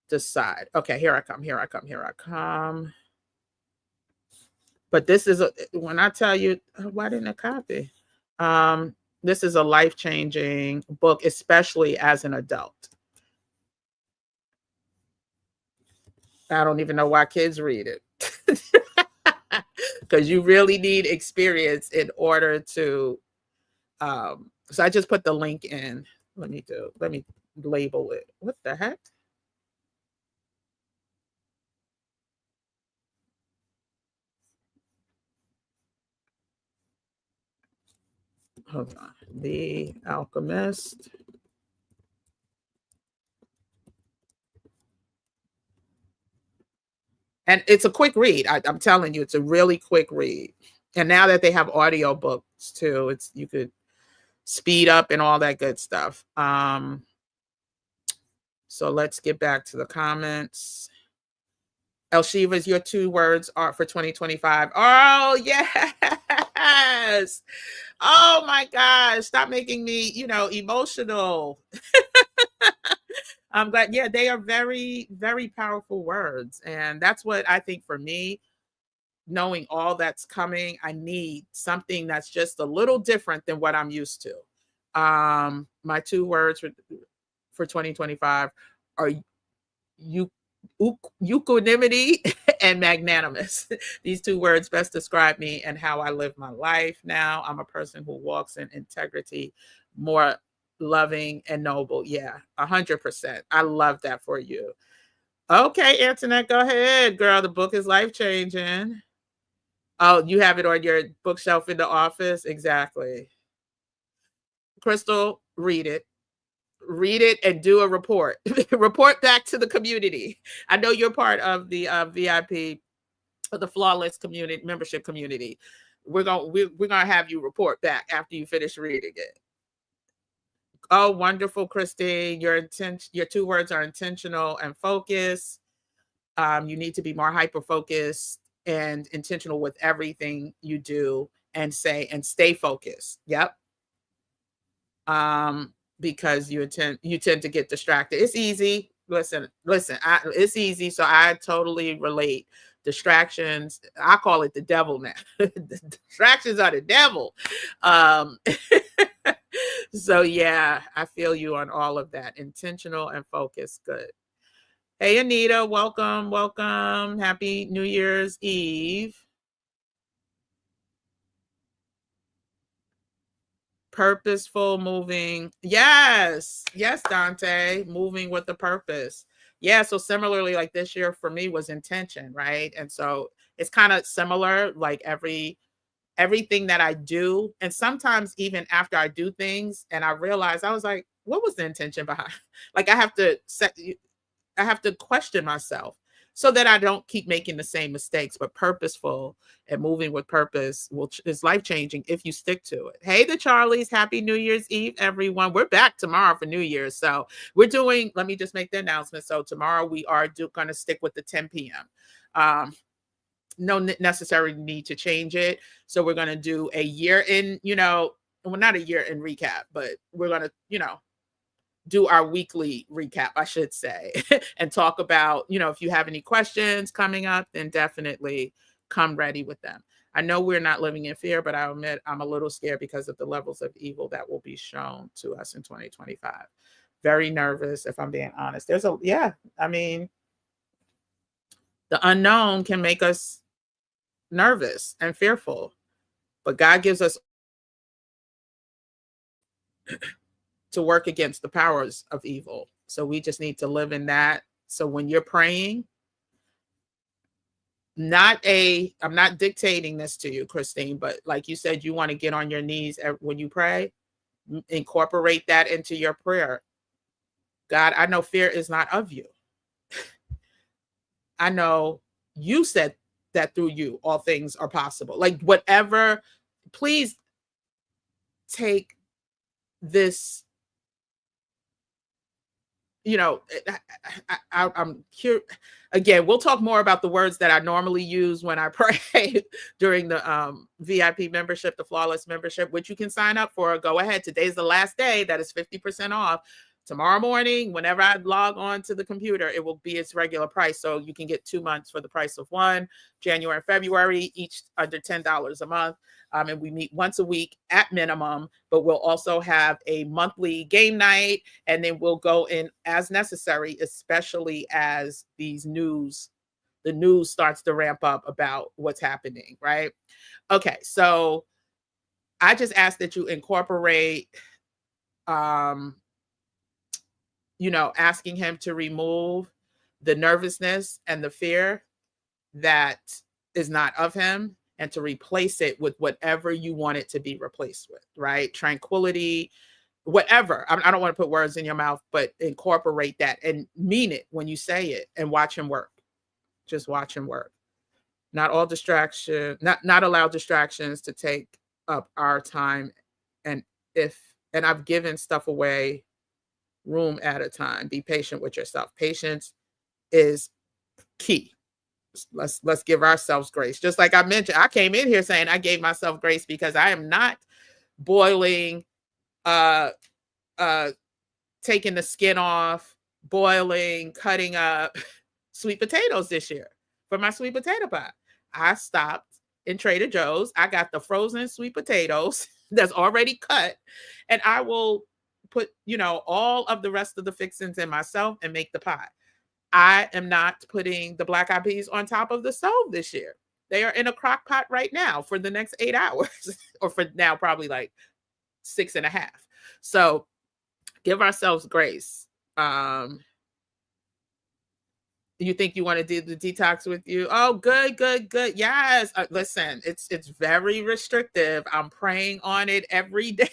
A: decide. Okay, here I come. But this is when I tell you, why didn't I copy? This is a life-changing book, especially as an adult. I don't even know why kids read it. Because you really need experience in order to so I just put the link in. Let me label it. What the heck? Hold on. The Alchemist. And it's a quick read. I'm telling you, it's a really quick read. And now that they have audio books too, you could speed up and all that good stuff. So let's get back to the comments. Elshiva's, your 2 words are for 2025. Oh, yes. Oh my gosh. Stop making me, emotional. I'm glad. Yeah, they are very, very powerful words. And that's what I think for me, knowing all that's coming, I need something that's just a little different than what I'm used to. My 2 words for 2025 are equanimity and magnanimous. These 2 words best describe me and how I live my life now. I'm a person who walks in integrity, more loving and noble. Yeah, 100%. I love that for you. Okay, Antoinette, go ahead, girl. The book is life-changing. Oh, you have it on your bookshelf in the office? Exactly. Crystal, read it. Read it and do a report. Report back to the community. I know you're part of the VIP, the Flawless community membership community. We're gonna have you report back after you finish reading it. Oh, wonderful, Christine. Your 2 words are intentional and focus. You need to be more hyper focused and intentional with everything you do and say, and stay focused. Yep. Because you tend to get distracted. It's easy. Listen, it's easy. So I totally relate. Distractions, I call it the devil now. Distractions are the devil. So yeah, I feel you on all of that. Intentional and focused. Good. Hey, Anita, welcome. Happy New Year's Eve. Purposeful moving. Yes, Dante, moving with a purpose. Yeah, so similarly, like this year for me was intention, right? And so it's kind of similar, like everything that I do, and sometimes even after I do things and I realize, I was like, what was the intention behind? Like I have to question myself so that I don't keep making the same mistakes. But purposeful and moving with purpose is life-changing if you stick to it. Hey, the Charlies, happy New Year's Eve, everyone. We're back tomorrow for New Year's. So we're doing, let me just make the announcement. So tomorrow we are going to stick with the 10 p.m. No necessary need to change it. So we're going to do a year in, well, not a year in recap, but we're going to, do our weekly recap, I should say, and talk about, if you have any questions coming up, then definitely come ready with them. I know we're not living in fear, but I admit I'm a little scared because of the levels of evil that will be shown to us in 2025. Very nervous, if I'm being honest. The unknown can make us nervous and fearful, but God gives us to work against the powers of evil. So we just need to live in that. So when you're praying, I'm not dictating this to you, Christine, but like you said, you want to get on your knees when you pray, incorporate that into your prayer. God, I know fear is not of you. I know you said that through you, all things are possible. Like whatever, please take this, I'm curious. Again, we'll talk more about the words that I normally use when I pray during the VIP membership, the Flawless membership, which you can sign up for. Go ahead. Today's the last day. That is 50% off. Tomorrow morning, whenever I log on to the computer, it will be its regular price. So you can get 2 months for the price of one, January and February, each under $10 a month. And we meet once a week at minimum, but we'll also have a monthly game night, and then we'll go in as necessary, especially as the news starts to ramp up about what's happening, right? Okay, so I just ask that you incorporate asking him to remove the nervousness and the fear that is not of him, and to replace it with whatever you want it to be replaced with, right? Tranquility, whatever. I don't want to put words in your mouth, but incorporate that and mean it when you say it, and watch him work. Just watch him work. Not allow distractions to take up our time. And I've given stuff away room at a time. Be patient with yourself. Patience is key. Let's give ourselves grace. Just like I mentioned, I came in here saying I gave myself grace because I am not boiling, uh uh taking the skin off, boiling, cutting up sweet potatoes this year for my sweet potato pie. I stopped in Trader Joe's. I got the frozen sweet potatoes that's already cut, and I will put, all of the rest of the fixings in myself and make the pie. I am not putting the black eyed peas on top of the stove this year. They are in a crock pot right now for the next 8 hours, or for now, probably like 6.5. So give ourselves grace. Um, you think you want to do the detox with you? Oh, good, good, good. Yes. Listen, it's very restrictive. I'm praying on it every day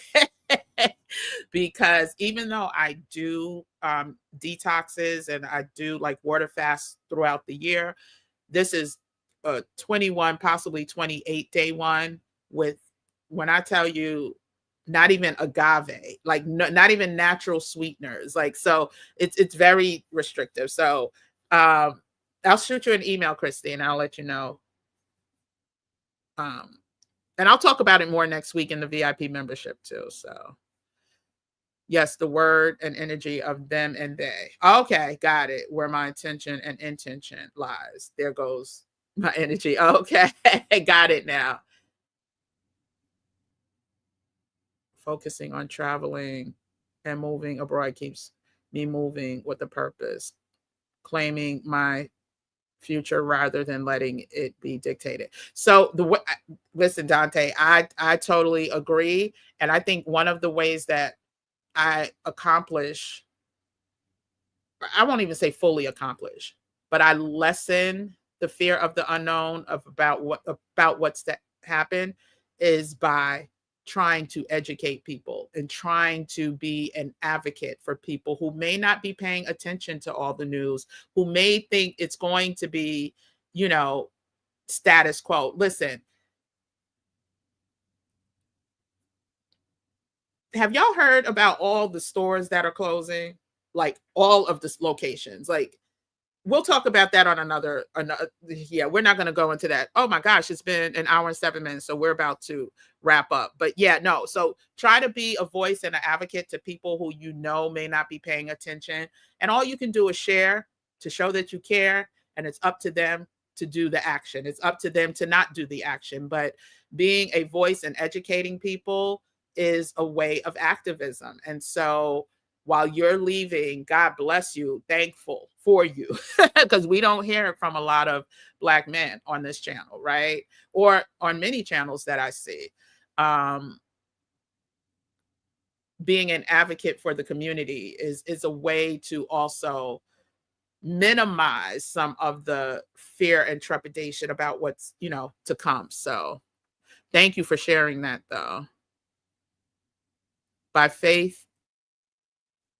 A: because even though I do detoxes and I do like water fasts throughout the year, this is a 21, possibly 28-day one with, when I tell you, not even agave, like not even natural sweeteners. Like, so it's very restrictive. So I'll shoot you an email, Christy, and I'll let you know. Um, and I'll talk about it more next week in the VIP membership too. So yes, the word and energy of them and they. Okay, got it. Where my intention and intention lies. There goes my energy. Okay, got it now. Focusing on traveling and moving abroad keeps me moving with a purpose, claiming my future rather than letting it be dictated. So the way, listen, Dante, I totally agree, and I think one of the ways that I accomplish, I won't even say fully accomplish, but I lessen the fear of the unknown of about what's to happen is by trying to educate people and trying to be an advocate for people who may not be paying attention to all the news, who may think it's going to be, you know, status quo. Listen, have y'all heard about all the stores that are closing? Like all of the locations. Like, we'll talk about that on another, yeah, we're not going to go into that. Oh my gosh, it's been an hour and 7 minutes, so we're about to wrap up. But yeah, no, so try to be a voice and an advocate to people who may not be paying attention, and all you can do is share to show that you care, and it's up to them to do the action. It's up to them to not do the action, but being a voice and educating people is a way of activism. And so while you're leaving, God bless you, thankful for you, because we don't hear it from a lot of Black men on this channel, right? Or on many channels that I see. Um, being an advocate for the community is a way to also minimize some of the fear and trepidation about what's, to come. So thank you for sharing that, though. By faith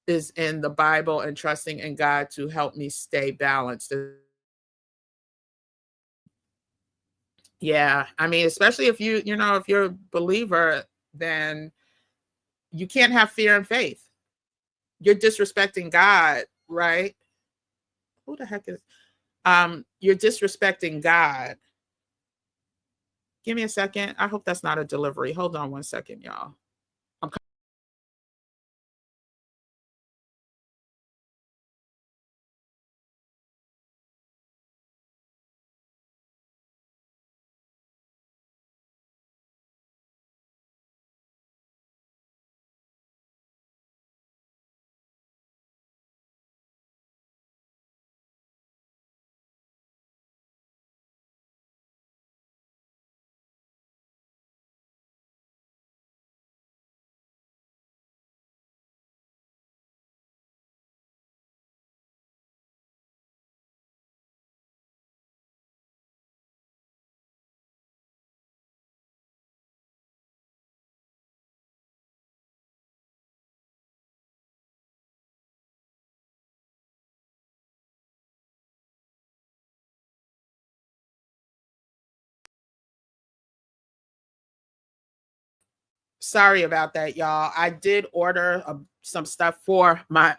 A: is in the Bible and trusting in God to help me stay balanced. Yeah, I mean, especially if if you're a believer, then you can't have fear and faith. You're disrespecting God, right? Who the heck is you're disrespecting God. Give me a second. I hope that's not a delivery. Hold on one second, y'all. I'm Sorry about that, y'all. I did order some stuff for my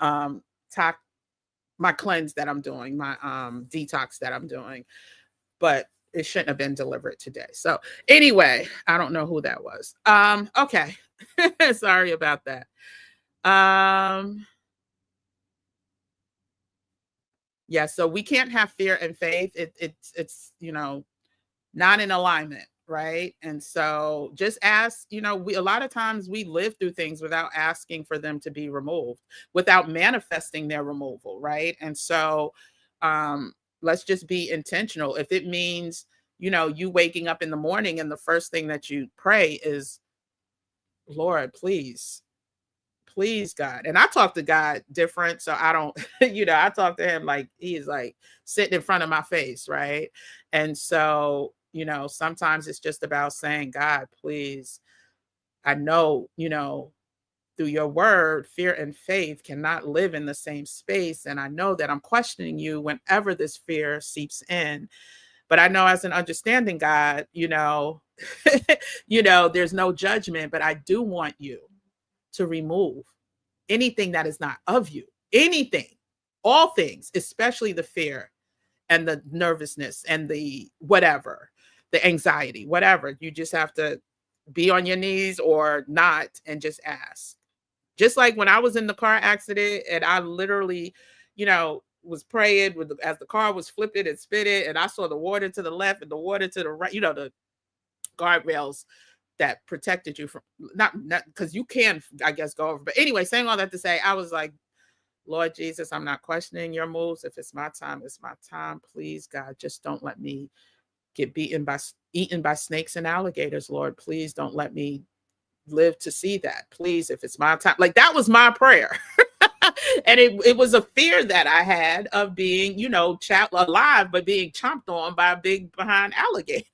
A: my cleanse that I'm doing, my detox that I'm doing, but it shouldn't have been delivered today. So anyway, I don't know who that was. Okay. Sorry about that. Yeah, so we can't have fear and faith. It's not in alignment, right? And so just ask, we a lot of times we live through things without asking for them to be removed, without manifesting their removal, right? And so let's just be intentional. If it means, you waking up in the morning and the first thing that you pray is, Lord, please, God. And I talk to God different. So I don't, I talk to him like he's like sitting in front of my face, right? And so, sometimes it's just about saying, God, please, I know, through your word, fear and faith cannot live in the same space. And I know that I'm questioning you whenever this fear seeps in. But I know as an understanding God, there's no judgment, but I do want you to remove anything that is not of you, anything, all things, especially the fear and the nervousness and the whatever, the anxiety, whatever. You just have to be on your knees or not and just ask. Just like when I was in the car accident and I literally, was praying as the car was flipping and spinning, and I saw the water to the left and the water to the right, the guardrails that protected you from not because you can, I guess, go over. But anyway, saying all that to say, I was like, Lord Jesus, I'm not questioning your moves. If it's my time, it's my time. Please, God, just don't let me get eaten by snakes and alligators, Lord. Please don't let me live to see that. Please, if it's my time. Like that was my prayer. And it was a fear that I had of being, alive, but being chomped on by a big behind alligator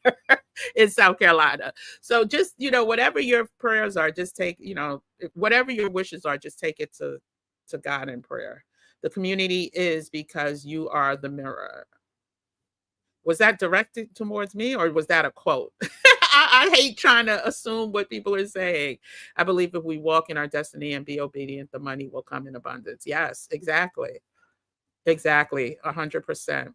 A: in South Carolina. So just, whatever your prayers are, just take, whatever your wishes are, just take it to God in prayer. The community is because you are the mirror. Was that directed towards me or was that a quote? I hate trying to assume what people are saying. I believe if we walk in our destiny and be obedient, the money will come in abundance. Yes, exactly. Exactly. 100%.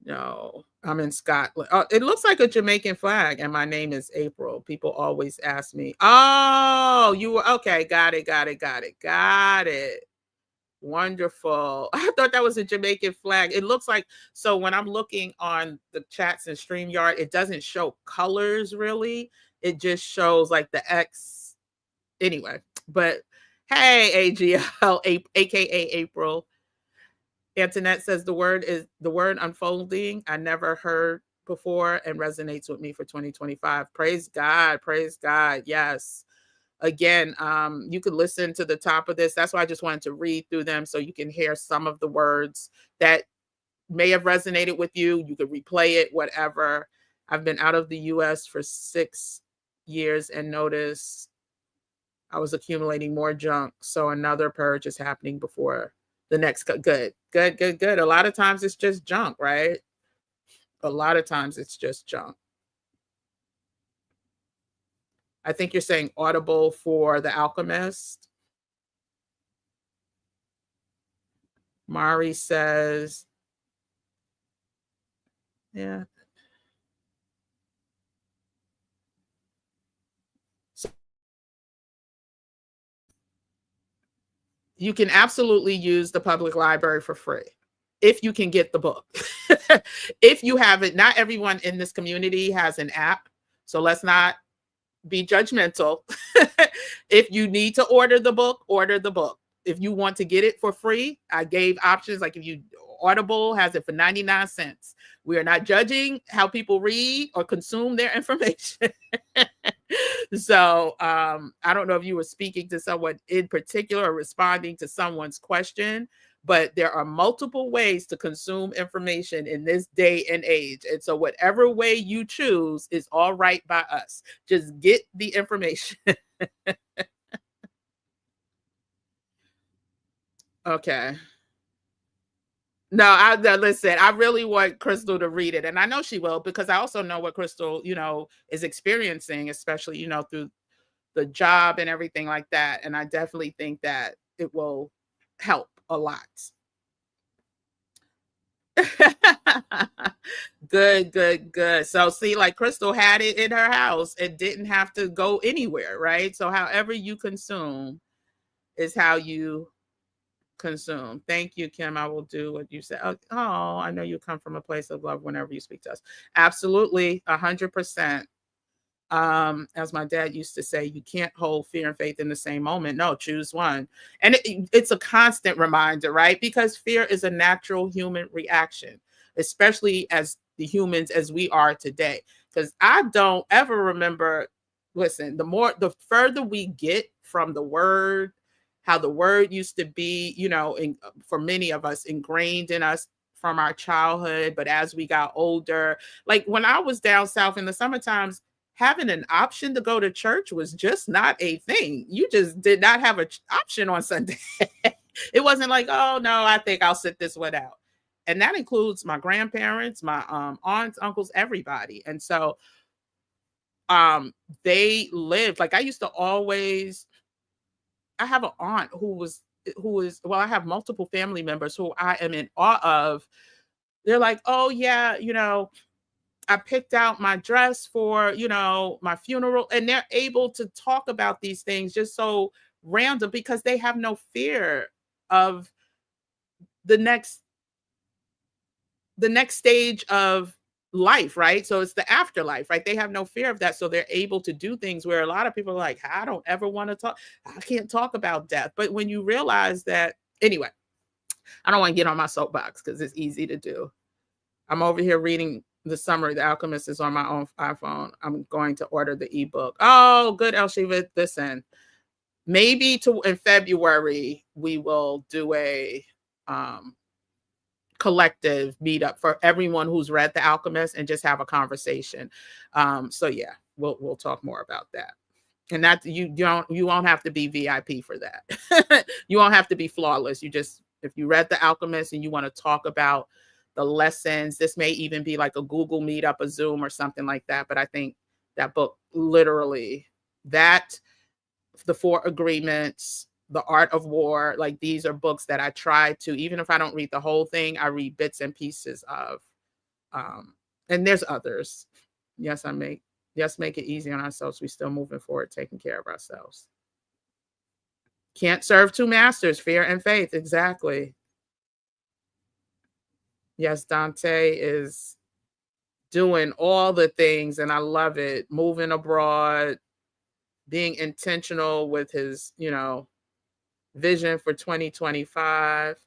A: No, I'm in Scotland. It looks like a Jamaican flag, and my name is April. People always ask me, oh, you were okay. Got it. Got it. Wonderful. I thought that was a Jamaican flag. It looks like, so when I'm looking on the chats and StreamYard, it doesn't show colors really. It just shows like the X. Anyway, but hey, AGL, aka April. Antoinette says the word unfolding. I never heard before and resonates with me for 2025. Praise God. Praise God. Yes. Again, you could listen to the top of this. That's why I just wanted to read through them so you can hear some of the words that may have resonated with you. You could replay it, whatever. I've been out of the US for 6 years and noticed I was accumulating more junk. So another purge is happening before the next. Good. A lot of times it's just junk, right? A lot of times it's just junk. I think you're saying Audible for The Alchemist. Mari says, yeah. So you can absolutely use the public library for free if you can get the book. If you have it, not everyone in this community has an app. So let's not be judgmental. If you need to order the book, order the book. If you want to get it for free, I gave options. Like if you Audible has it for 99 cents. We are not judging how people read or consume their information. So I don't know if you were speaking to someone in particular or responding to someone's question, but there are multiple ways to consume information in this day and age. And so whatever way you choose is all right by us. Just get the information. Okay. No, listen, I really want Crystal to read it. And I know she will, because I also know what Crystal, is experiencing, especially, through the job and everything like that. And I definitely think that it will help a lot. Good, good, good. So see, like Crystal had it in her house and didn't have to go anywhere, right? So however you consume is how you consume. Thank you, Kim. I will do what you said. Oh, I know you come from a place of love whenever you speak to us. Absolutely, 100%. As my dad used to say, you can't hold fear and faith in the same moment. No, choose one. And it's a constant reminder, right? Because fear is a natural human reaction, especially as the humans as we are today. Because I don't ever remember, listen, the further we get from the word, how the word used to be, for many of us ingrained in us from our childhood. But as we got older, like when I was down south in the summer times, having an option to go to church was just not a thing. You just did not have an option on Sunday. It wasn't like, oh no, I think I'll sit this one out. And that includes my grandparents, my aunts, uncles, everybody. And so they lived, like I used to always, I have an aunt well, I have multiple family members who I am in awe of. They're like, oh yeah, I picked out my dress for, my funeral. And they're able to talk about these things just so random because they have no fear of the next stage of life, right? So it's the afterlife, right? They have no fear of that. So they're able to do things where a lot of people are like, I don't ever want to talk. I can't talk about death. But when you realize that, anyway, I don't want to get on my soapbox because it's easy to do. I'm over here reading the summary. The Alchemist is on my own iPhone. I'm going to order the ebook. Oh, good, Elshiva. Listen, maybe in February we will do a collective meetup for everyone who's read The Alchemist and just have a conversation. So yeah, we'll talk more about that. And that you won't have to be VIP for that. You won't have to be flawless. If you read The Alchemist and you want to talk about the lessons, this may even be like a Google Meetup, a Zoom or something like that. But I think that book, literally, the Four Agreements, The Art of War, like these are books that I try to, even if I don't read the whole thing, I read bits and pieces of. And there's others. Yes, make it easy on ourselves. We still moving forward, taking care of ourselves. Can't serve two masters, fear and faith. Exactly. Yes, Dante is doing all the things, and I love it. Moving abroad, being intentional with his, vision for 2025.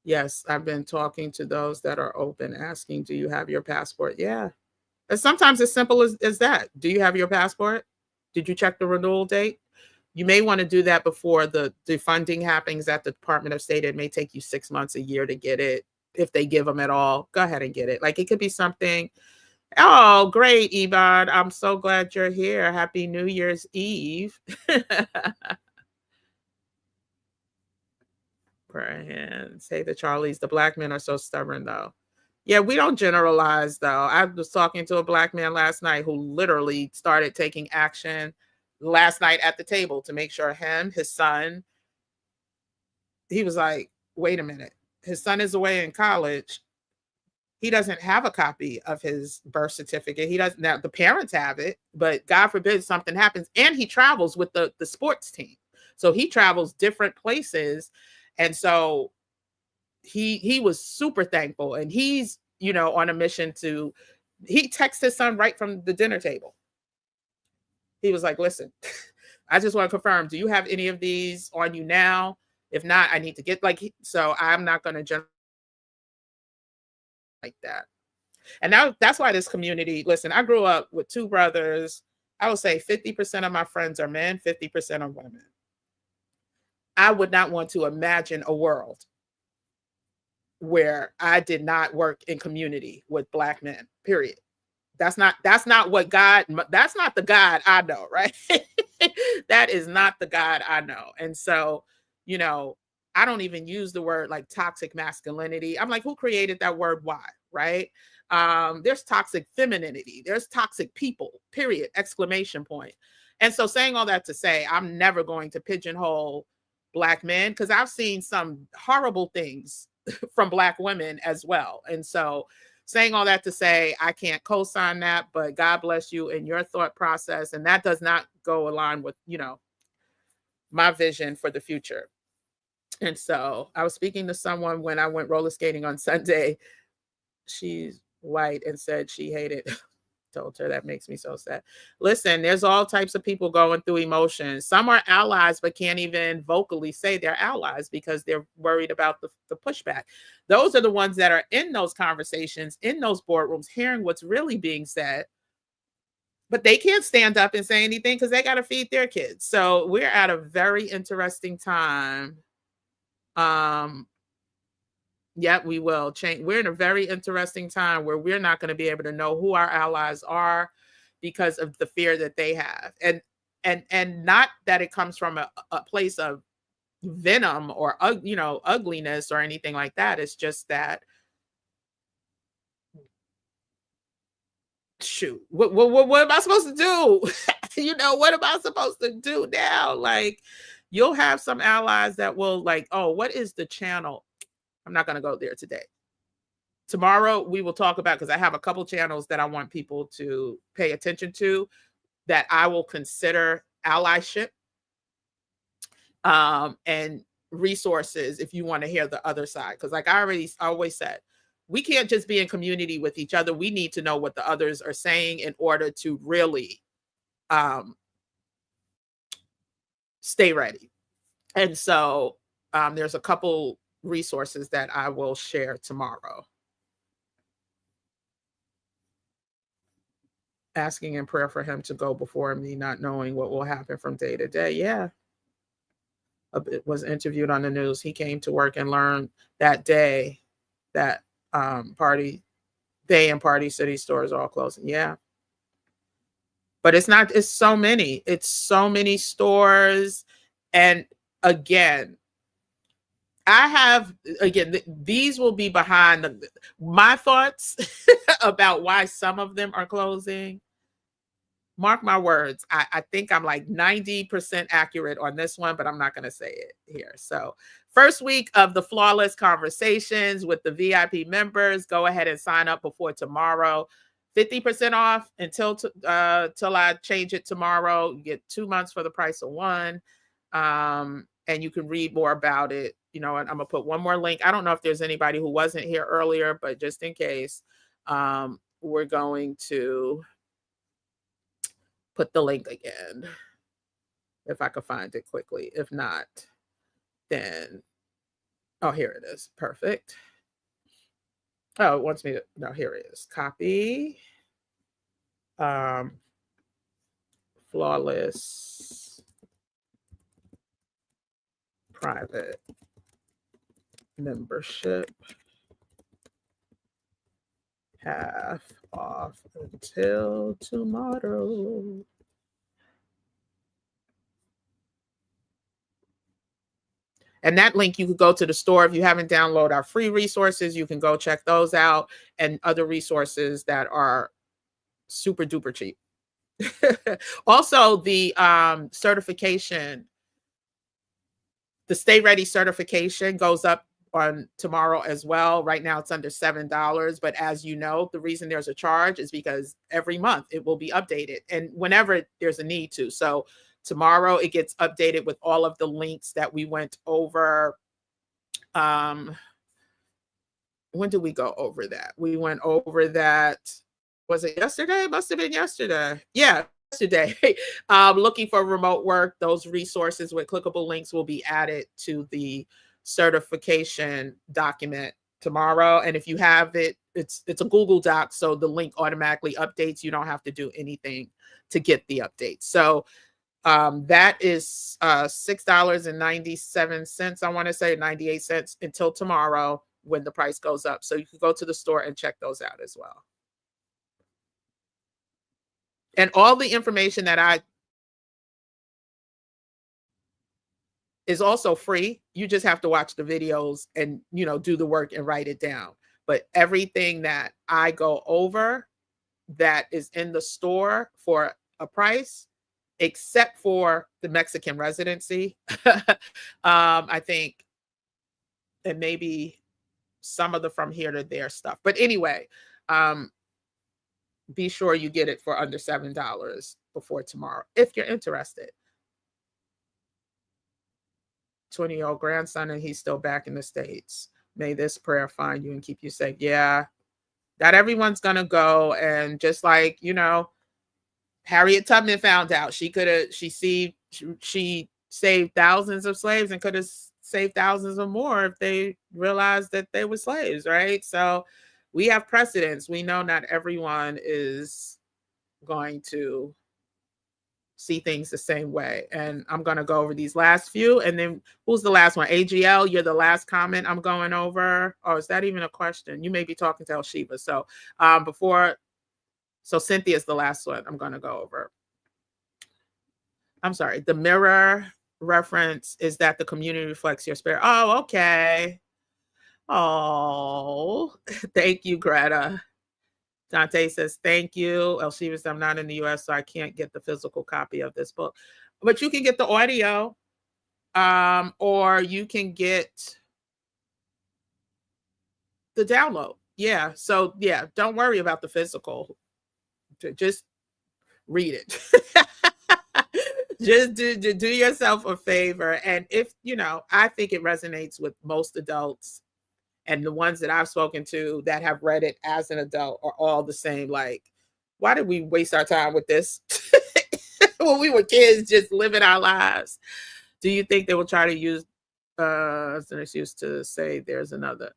A: Yes, I've been talking to those that are open, asking, do you have your passport? Yeah. And sometimes as simple as that. Do you have your passport? Did you check the renewal date? You may want to do that before the funding happens at the Department of State. It may take you 6 months, a year to get it. If they give them at all, go ahead and get it. Like it could be something. Oh, great, Ebon. I'm so glad you're here. Happy New Year's Eve. Brian, say the Charlies, the black men are so stubborn though. Yeah, we don't generalize though. I was talking to a black man last night who literally started taking action last night at the table to make sure his son, he was like, wait a minute, his son is away in college. He doesn't have a copy of his birth certificate. He doesn't. Now the parents have it, but God forbid something happens. And he travels with the sports team, so he travels different places, and so he was super thankful. And he's on a mission to. He texted his son right from the dinner table. He was like, "Listen, I just want to confirm. Do you have any of these on you now? If not, I need to get so I'm not going to like that." And that's why this community, listen, I grew up with two brothers. I would say 50% of my friends are men, 50% are women. I would not want to imagine a world where I did not work in community with Black men, period. That's not that's not the God I know, right? That is not the God I know. And so, I don't even use the word like toxic masculinity. I'm like, who created that word? Why? Right? There's toxic femininity. There's toxic people, period, exclamation point. And so saying all that to say, I'm never going to pigeonhole Black men because I've seen some horrible things from Black women as well. And so saying all that to say, I can't co-sign that, but God bless you in your thought process. And that does not go align with, my vision for the future. And so I was speaking to someone when I went roller skating on Sunday. She's white and said she hated, told her that makes me so sad. Listen, there's all types of people going through emotions. Some are allies, but can't even vocally say they're allies because they're worried about the pushback. Those are the ones that are in those conversations, in those boardrooms, hearing what's really being said. But they can't stand up and say anything because they got to feed their kids. So we're at a very interesting time. Yeah, we will change. We're in a very interesting time where we're not going to be able to know who our allies are because of the fear that they have. And not that it comes from a place of venom or ugliness or anything like that. It's just that, shoot, what am I supposed to do? What am I supposed to do now? Like, you'll have some allies that will like, oh, what is the channel? I'm not going to go there today. Tomorrow we will talk about, because I have a couple channels that I want people to pay attention to that I will consider allyship, and resources if you want to hear the other side. Because like I always said, we can't just be in community with each other. We need to know what the others are saying in order to really stay ready. And so there's a couple resources that I will share tomorrow. Asking in prayer for him to go before me, not knowing what will happen from day to day. Yeah. Was interviewed on the news. He came to work and learned that day that Party City stores are all closing. Yeah. But it's so many stores. And again, these will be behind my thoughts about why some of them are closing. Mark my words. I think I'm like 90% accurate on this one, but I'm not going to say it here. So first week of the Flawless Conversations with the VIP members, go ahead and sign up before tomorrow. 50% off until I change it tomorrow. You get 2 months for the price of one. And you can read more about it. And I'm going to put one more link. I don't know if there's anybody who wasn't here earlier, but just in case, we're going to put the link again, if I could find it quickly. If not, then, oh, here it is. Perfect. Oh, it wants me to, no, here it is. Copy. Flawless private membership, half off until tomorrow. And that link, you could go to the store. If you haven't downloaded our free resources, you can go check those out, and other resources that are super duper cheap. Also, the certification, the Stay Ready certification goes up on tomorrow as well. Right now it's under $7, but as you know, the reason there's a charge is because every month it will be updated, and whenever there's a need to. So tomorrow it gets updated with all of the links that we went over. When did we go over that? We went over that, was it yesterday? It must have been yesterday. Yeah, yesterday. Looking for remote work, those resources with clickable links will be added to the certification document tomorrow. And if you have it, it's a Google Doc, so the link automatically updates. You don't have to do anything to get the update. So that is $6.97. I want to say 98 cents until tomorrow when the price goes up. So you can go to the store and check those out as well. And all the information that is also free. You just have to watch the videos and, do the work and write it down. But everything that I go over that is in the store for a price, except for the Mexican residency, I think, and maybe some of the from here to there stuff. But anyway, be sure you get it for under $7 before tomorrow if you're interested. 20-year-old grandson, and he's still back in the States. May this prayer find you and keep you safe. Yeah, not everyone's gonna go. And just like, Harriet Tubman found out, she saved thousands of slaves and could have saved thousands of more if they realized that they were slaves, right? So we have precedents. We know not everyone is going to see things the same way. And I'm going to go over these last few. And then who's the last one? AGL, you're the last comment I'm going over. Oh, is that even a question? You may be talking to El Shiva. So so Cynthia's the last one I'm going to go over. I'm sorry. The mirror reference is that the community reflects your spirit. Oh, okay. Oh, thank you, Greta. Dante says, thank you. El Shiva says, I'm not in the US, so I can't get the physical copy of this book. But you can get the audio, or you can get the download. Yeah. So, yeah, don't worry about the physical. Just read it. Just do yourself a favor. And if, I think it resonates with most adults. And the ones that I've spoken to that have read it as an adult are all the same. Like, why did we waste our time with this when we were kids, just living our lives? Do you think they will try to use as an excuse to say there's another?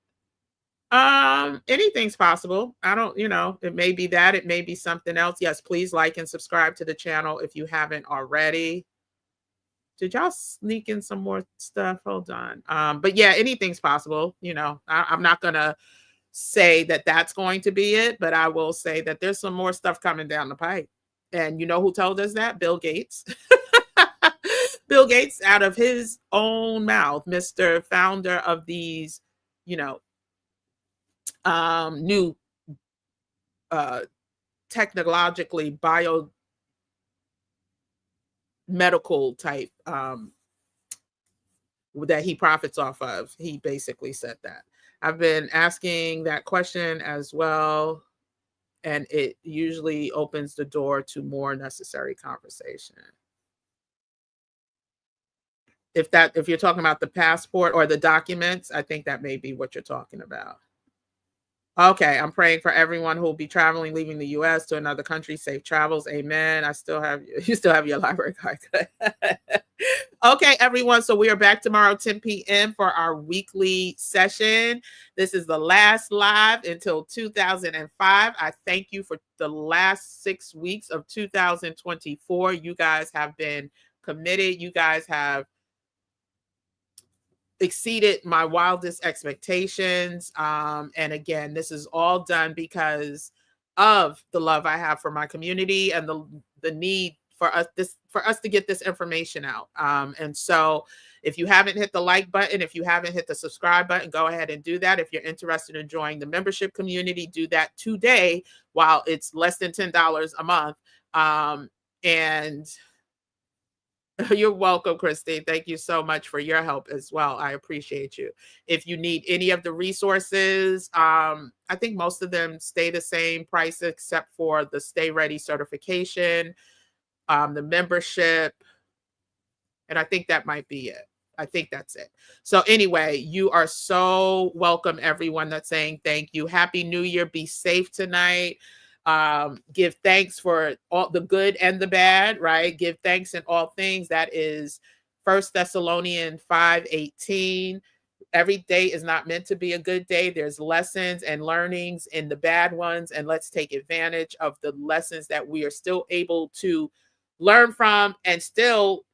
A: Anything's possible. I don't, it may be that, it may be something else. Yes, please like and subscribe to the channel if you haven't already. Did y'all sneak in some more stuff? Hold on. But yeah, anything's possible. I'm not going to say that that's going to be it, but I will say that there's some more stuff coming down the pipe. And you know who told us that? Bill Gates. Bill Gates, out of his own mouth, Mr. Founder of these, new technologically biomedical type that he profits off of. He basically said that. I've been asking that question as well, and it usually opens the door to more necessary conversation. If you're talking about the passport or the documents, I think that may be what you're talking about. Okay, I'm praying for everyone who will be traveling, leaving the U.S. to another country. Safe travels. Amen. You still have your library card. Okay, everyone. So we are back tomorrow, 10 p.m. for our weekly session. This is the last live until 2005. I thank you for the last 6 weeks of 2024. You guys have been committed. You guys have exceeded my wildest expectations. And again, this is all done because of the love I have for my community and the need for us to get this information out. And so if you haven't hit the like button, if you haven't hit the subscribe button, go ahead and do that. If you're interested in joining the membership community, do that today while it's less than $10 a month. And you're welcome, Christine. Thank you so much for your help as well. I appreciate you. If you need any of the resources, I think most of them stay the same price except for the Stay Ready certification, the membership, and I think that might be it. I think that's it. So anyway, you are so welcome, everyone that's saying thank you. Happy New Year. Be safe tonight. Give thanks for all the good and the bad, right? Give thanks in all things. That is 1 Thessalonians 5:18. Every day is not meant to be a good day. There's lessons and learnings in the bad ones, and let's take advantage of the lessons that we are still able to learn from and still,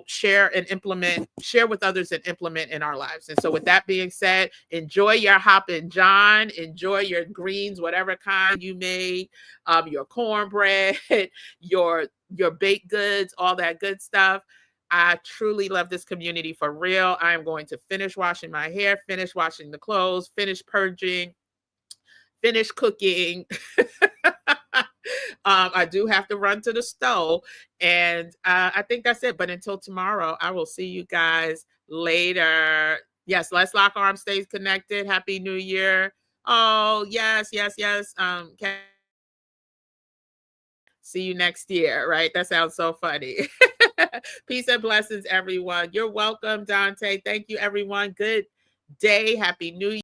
A: share with others and implement in our lives. And so with that being said, enjoy your Hoppin' John, enjoy your greens, whatever kind you made, your cornbread, your baked goods, all that good stuff. I truly love this community for real. I am going to finish washing my hair, finish washing the clothes, finish purging, finish cooking. I do have to run to the stove, and I think that's it. But until tomorrow, I will see you guys later. Yes, let's lock arms, stays connected. Happy New Year. Oh, yes, yes, yes. See you next year, right? That sounds so funny. Peace and blessings, everyone. You're welcome, Dante. Thank you, everyone. Good day. Happy New Year.